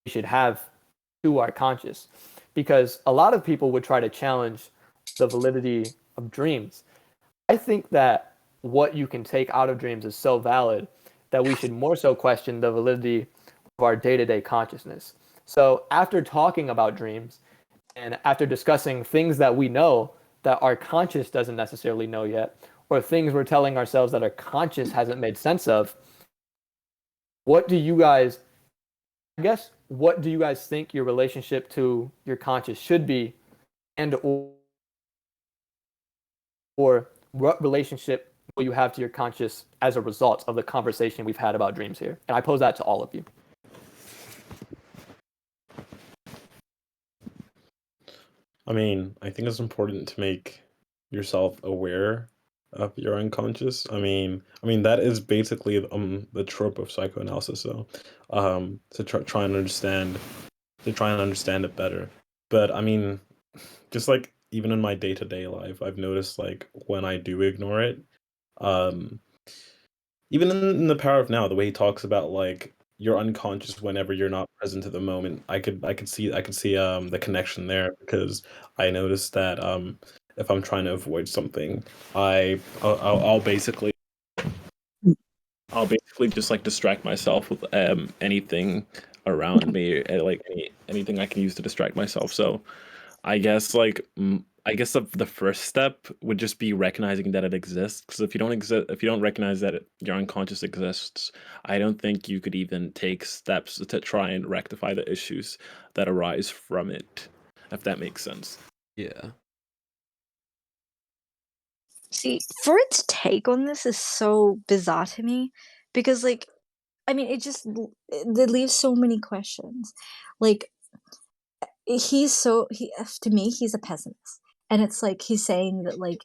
we should have to our conscious? Because a lot of people would try to challenge the validity of dreams. I think that what you can take out of dreams is so valid that we should more so question the validity of our day-to-day consciousness. So after talking about dreams and after discussing things that we know that our conscious doesn't necessarily know yet, or things we're telling ourselves that our conscious hasn't made sense of, what do you guys what do you guys think your relationship to your conscious should be, and or what relationship will you have to your conscious as a result of the conversation we've had about dreams here? And I pose that to all of you. I mean, I think it's important to make yourself aware of your unconscious. I mean that is basically the trope of psychoanalysis. So, to try and understand it better. But I mean, just like even in my day to day life, I've noticed like when I do ignore it, um, even in the Power of Now, the way he talks about like you're unconscious whenever you're not present at the moment, I could see the connection there because I noticed that if I'm trying to avoid something, I'll basically just like distract myself with anything around me, like anything I can use to distract myself. So I guess the first step would just be recognizing that it exists. Because if you don't recognize that your unconscious exists, I don't think you could even take steps to try and rectify the issues that arise from it. If that makes sense. Yeah. See, Freud's take on this is so bizarre to me because, like, I mean, it leaves so many questions. Like, to me, he's a pessimist, and it's like he's saying that, like,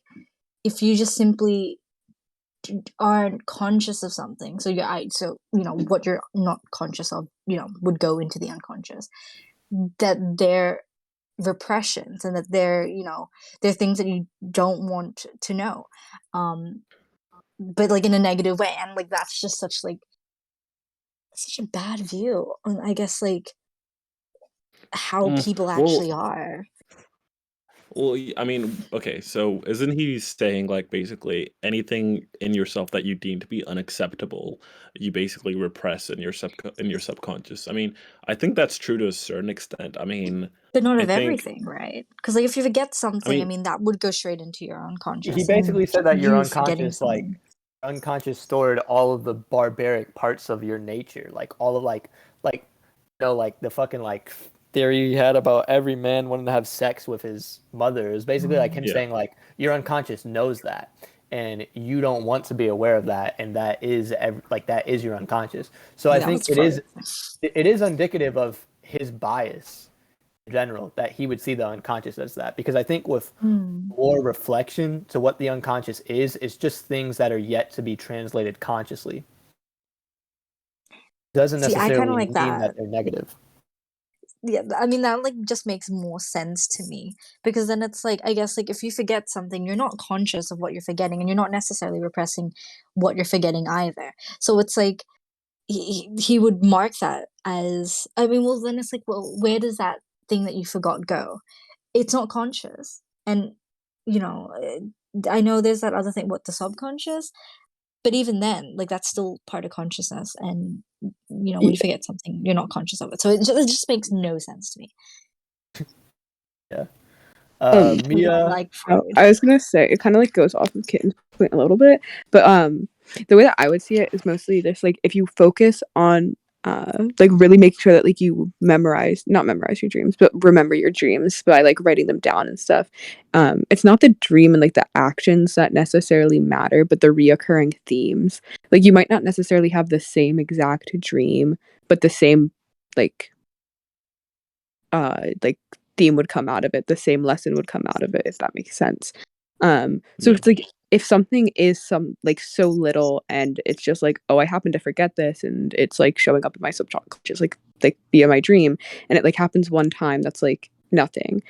if you just simply aren't conscious of something, so what you're not conscious of, would go into the unconscious. That they're repressions, and that they're things that you don't want to know, but like in a negative way, and like that's just such a bad view on, I guess, like how people Well, actually are. I mean, okay, so isn't he saying like basically anything in yourself that you deem to be unacceptable, you basically repress in your subconscious? I mean, I think that's true to a certain extent. I mean, But not I of think, everything, right? Because like if you forget I something, I mean, mean that would go straight into your He unconscious, and basically said that your you forgetting unconscious, like something. unconscious, stored all of the barbaric parts of your nature, like all of like like the fucking like theory he had about every man wanting to have sex with his mother is basically like him yeah, saying like your unconscious knows that, and you don't want to be aware of that, and that is like that is your unconscious. So I Yeah, think that's Freud. it is indicative of his bias in general that he would see the unconscious as that, because I think with Hmm. more reflection to what the unconscious is just things that are yet to be translated consciously. Doesn't See, I kind of necessarily like mean that that. they're negative. Yeah, I mean that like just makes more sense to me, because then it's like, I guess, like if you forget something, you're not conscious of what you're forgetting, and you're not necessarily repressing what you're forgetting either. So it's like he would mark that as, I mean, well then it's like, well, where does that thing that you forgot go? It's not conscious. And you know I know there's that other thing, what, the subconscious, but even then, like that's still part of consciousness, and when Y- you forget something, you're not conscious of it, so it just makes no sense to me. Yeah. Um, But yeah, I Mia. like oh, Freud. I was gonna say it kind of like goes off of Kitten's point a little bit, but the way that I would see it is mostly just like if you focus on like really making sure that like you not memorize your dreams, but remember your dreams by like writing them down and stuff. It's not the dream and like the actions that necessarily matter, but the reoccurring themes. Like you might not necessarily have the same exact dream, but the same like like theme would come out of it, the same lesson would come out of it, if that makes sense. So yeah, it's like if something is some like so little and it's just like, oh, I happen to forget this and it's like showing up in my subconscious like via my dream, and it like happens one time, that's like nothing.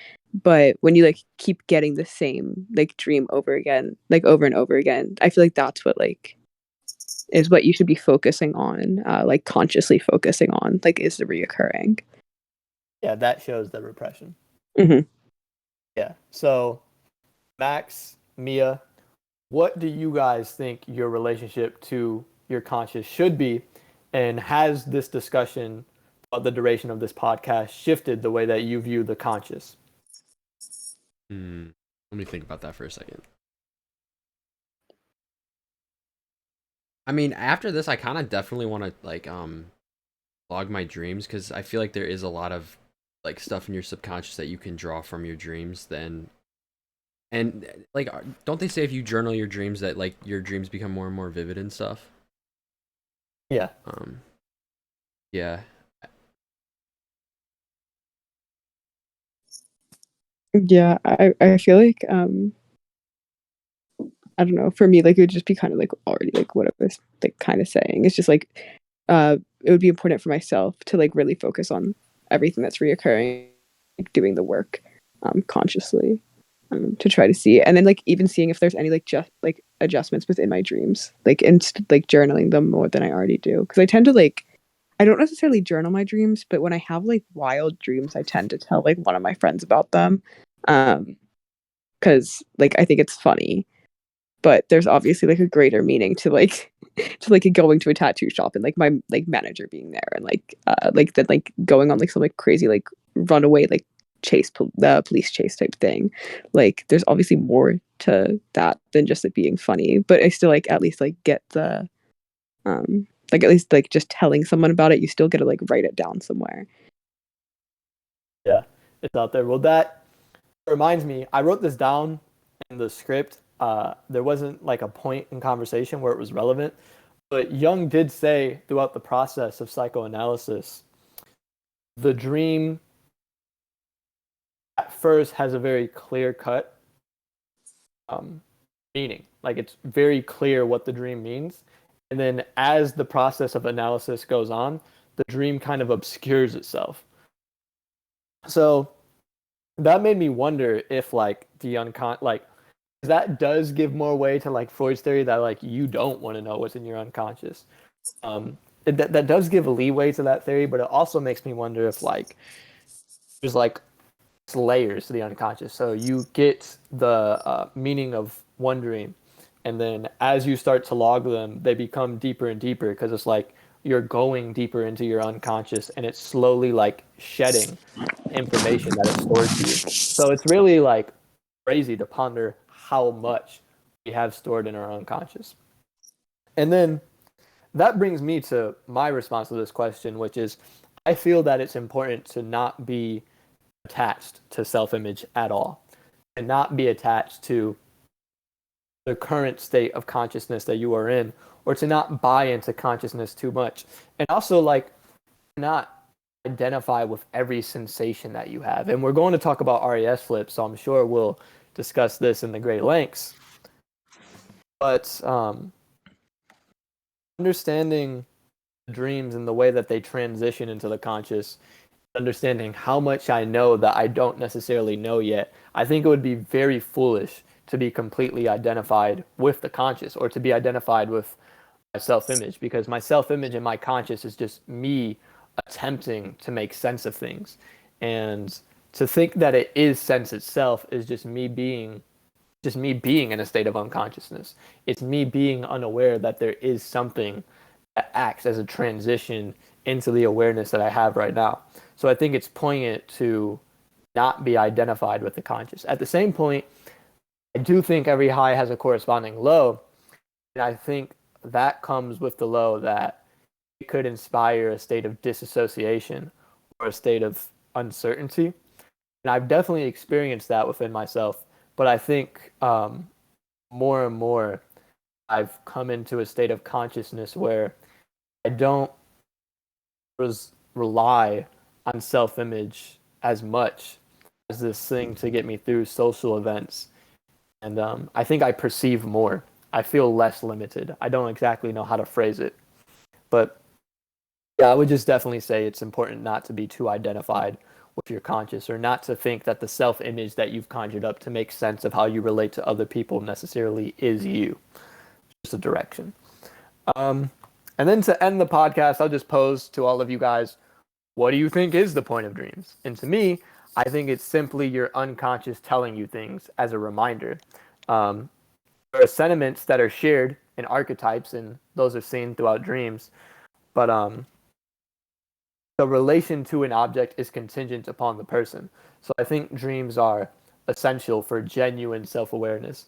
But when you like keep getting the same like dream over again, like over and over again, I feel like that's what like is what you should be focusing on, like consciously focusing on, like is the reoccurring. Yeah, that shows the repression. Hmm. Yeah. So Max, Mia, what do you guys think your relationship to your conscious should be? And has this discussion about the duration of this podcast shifted the way that you view the conscious? Let me think about that for a second. I mean, after this, I kind of definitely want to like log my dreams, because I feel like there is a lot of like stuff in your subconscious that you can draw from your dreams. Then, and like, don't they say if you journal your dreams that like your dreams become more and more vivid and stuff? Yeah. Um, yeah. Yeah, I feel like I don't know, for me like it would just be kind of like already like what I was like kind of saying. It's just like it would be important for myself to like really focus on everything that's reoccurring, like doing the work consciously, to try to see, and then like even seeing if there's any like just like adjustments within my dreams, like and like journaling them more than I already do, because I tend to like I don't necessarily journal my dreams, but when I have like wild dreams, I tend to tell like one of my friends about them, um because like I think it's funny, but there's obviously like a greater meaning to like to like going to a tattoo shop and like my like manager being there, and like then like going on like some like crazy like runaway like the police chase type thing. Like there's obviously more to that than just it being funny, but I still like at least like get the like at least like just telling someone about it, you still get to like write it down somewhere. Yeah. It's out there. Well, that reminds me, I wrote this down in the script. there wasn't like a point in conversation where it was relevant. But Jung did say throughout the process of psychoanalysis, the dream at first has a very clear cut meaning. Like it's very clear what the dream means. And then as the process of analysis goes on, the dream kind of obscures itself. So that made me wonder if like the like that does give more weight to like Freud's theory that like you don't want to know what's in your unconscious. That does give leeway to that theory, but it also makes me wonder if like there's like layers to the unconscious. So you get the meaning of wondering, and then as you start to log them, they become deeper and deeper because it's like you're going deeper into your unconscious, and it's slowly like shedding information that it stored to you. So it's really like crazy to ponder how much we have stored in our unconscious. And then that brings me to my response to this question, which is I feel that it's important to not be attached to self-image at all and not be attached to the current state of consciousness that you are in, or to not buy into consciousness too much, and also like not identify with every sensation that you have. And we're going to talk about RES flips, so I'm sure we'll discuss this in the great lengths. But understanding dreams and the way that they transition into the conscious, understanding how much I know that I don't necessarily know yet, I think it would be very foolish to be completely identified with the conscious or to be identified with my self-image, because my self-image and my conscious is just me attempting to make sense of things. And to think that it is sense itself is just me being in a state of unconsciousness. It's me being unaware that there is something that acts as a transition into the awareness that I have right now. So I think it's poignant to not be identified with the conscious. At the same point, I do think every high has a corresponding low. And I think that comes with the low that it could inspire a state of disassociation or a state of uncertainty. And I've definitely experienced that within myself. But I think more and more I've come into a state of consciousness where I don't rely on self-image as much as this thing to get me through social events. And I think I perceive more. I feel less limited. I don't exactly know how to phrase it. But yeah, I would just definitely say it's important not to be too identified with your conscious, or not to think that the self-image that you've conjured up to make sense of how you relate to other people necessarily is you. Just a direction. And then to end the podcast, I'll just pose to all of you guys, what do you think is the point of dreams? And to me, I think it's simply your unconscious telling you things as a reminder. There are sentiments that are shared in archetypes, and those are seen throughout dreams. But the relation to an object is contingent upon the person. So I think dreams are essential for genuine self-awareness.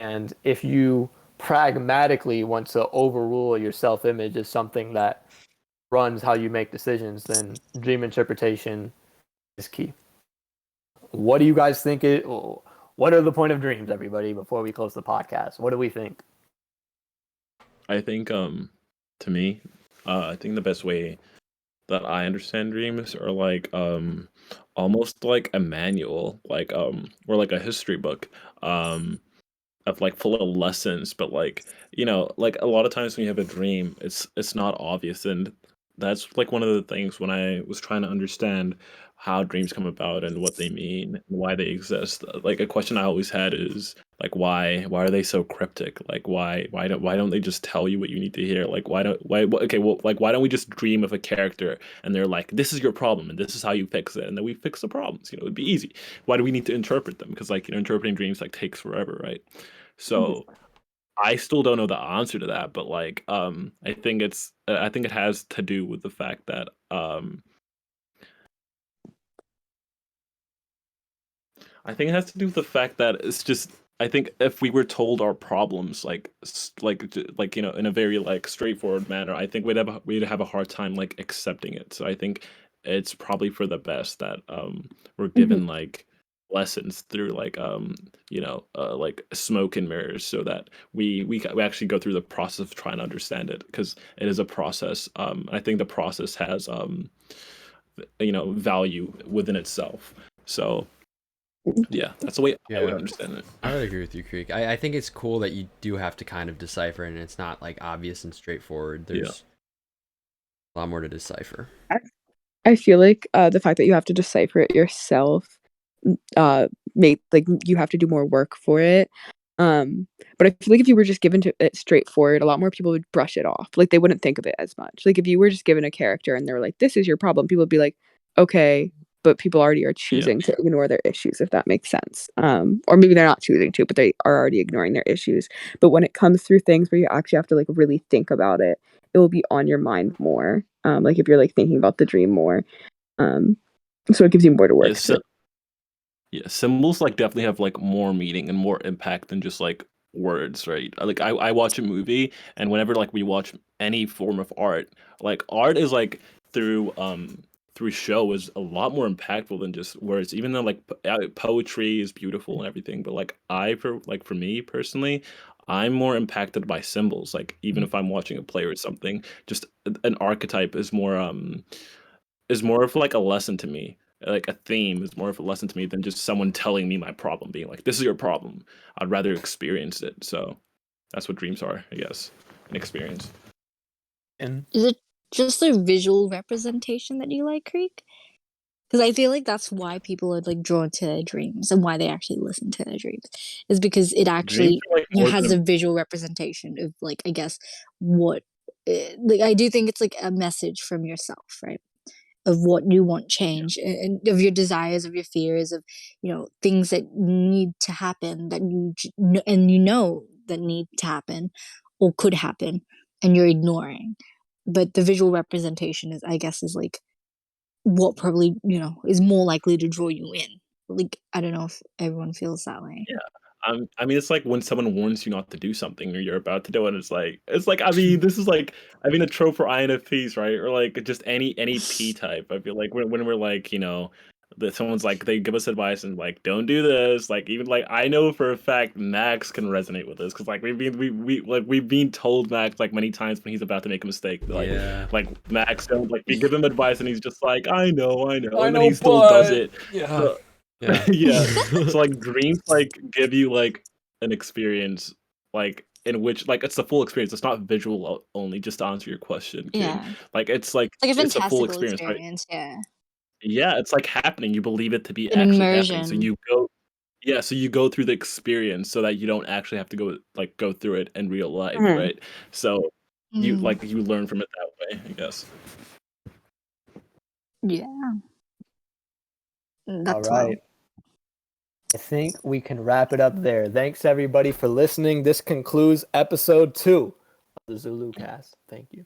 And if you pragmatically want to overrule your self-image as something that runs how you make decisions, then dream interpretation is key. What do you guys think? What are the point of dreams, everybody, before we close the podcast? What do we think? I think to me, I think the best way that I understand dreams are like almost like a manual, like or like a history book. Of like full of lessons, but like like a lot of times when you have a dream, it's not obvious, and that's like one of the things when I was trying to understand how dreams come about and what they mean and why they exist. Like a question I always had is like why are they so cryptic? Like why don't they just tell you what you need to hear? Like okay, well, like why don't we just dream of a character and they're like, this is your problem and this is how you fix it, and then we fix the problems. It'd be easy. Why do we need to interpret them? Because like interpreting dreams like takes forever, right? So I still don't know the answer to that, but like I think it has to do with the fact that I think it has to do with the fact that it's just I think if we were told our problems like in a very like straightforward manner, I think we'd have a hard time like accepting it. So I think it's probably for the best that we're given like lessons through like like smoke and mirrors, so that we actually go through the process of trying to understand it, because it is a process. I think the process has value within itself. So yeah, that's the way I would Yeah, understand it. I would agree with you, Creek. I think it's cool that you do have to kind of decipher it, and it's not like obvious and straightforward. Yeah. There's a lot more to decipher. I feel like the fact that you have to decipher it yourself, make like you have to do more work for it. But I feel like if you were just given to it straightforward, a lot more people would brush it off. Like they wouldn't think of it as much. Like if you were just given a character and they were like, "This is your problem," people would be like, "Okay." But people already are Yeah. choosing to ignore their issues, if that makes sense. Or maybe they're not choosing to, but they are already ignoring their issues. But when it comes through things where you actually have to like really think about it, it will be on your mind more. Like if you're like thinking about the dream more. So it gives you more to Yeah, work through. yeah, symbols like definitely have like more meaning and more impact than just like words, right? Like I watch a movie, and whenever like we watch any form of art, like art is like through show is a lot more impactful than just words. Even though like poetry is beautiful and everything, but like for me personally, I'm more impacted by symbols. Like even if I'm watching a play or something, just an archetype is more of like a lesson to me. Like a theme is more of a lesson to me than just someone telling me my problem, being like, "This is your problem." I'd rather experience it. So that's what dreams are, I guess, an experience. And Is it just the visual representation that you like, Creek? Because I feel like that's why people are like drawn to their dreams and why they actually listen to their dreams is because it Dreams actually are like more has than a visual representation of like I guess what like I do think it's like a message from yourself, right? Of what you want yeah, change and of your desires, of your fears, of things that need to happen that and that need to happen or could happen and you're ignoring. But the visual representation is, I guess, is like what probably is more likely to draw you in. Like I don't know if everyone feels that way. yeah. I mean, it's like when someone warns you not to do something or you're about to do it. It's like. I mean, this is like. I mean, a trope for INFPs, right? Or like just any P type. I feel like when we're like, that someone's like they give us advice and like don't do this. Like even like I know for a fact Max can resonate with this because like we've been told Max like many times when he's about to make a mistake. Yeah. Like Max don't like we give him advice and he's just like I know, and then know, he still does but it. yeah. So, Yeah. yeah. So like dreams like give you like an experience like in which like it's the full experience. It's not visual only. Just to answer your question, King. Yeah, Like like a it's a full fantastical experience, right? experience. Yeah, Yeah, it's like happening. You believe it to be an actually happening. So immersion. you go yeah, so you go through the experience so that you don't actually have to go through it in real life, Mhm. right? So Mm, you learn from it that way, I guess. yeah, all that's well. right. I think we can wrap it up there. Thanks everybody for listening. This concludes episode 2 of the Zulu cast. Thank you.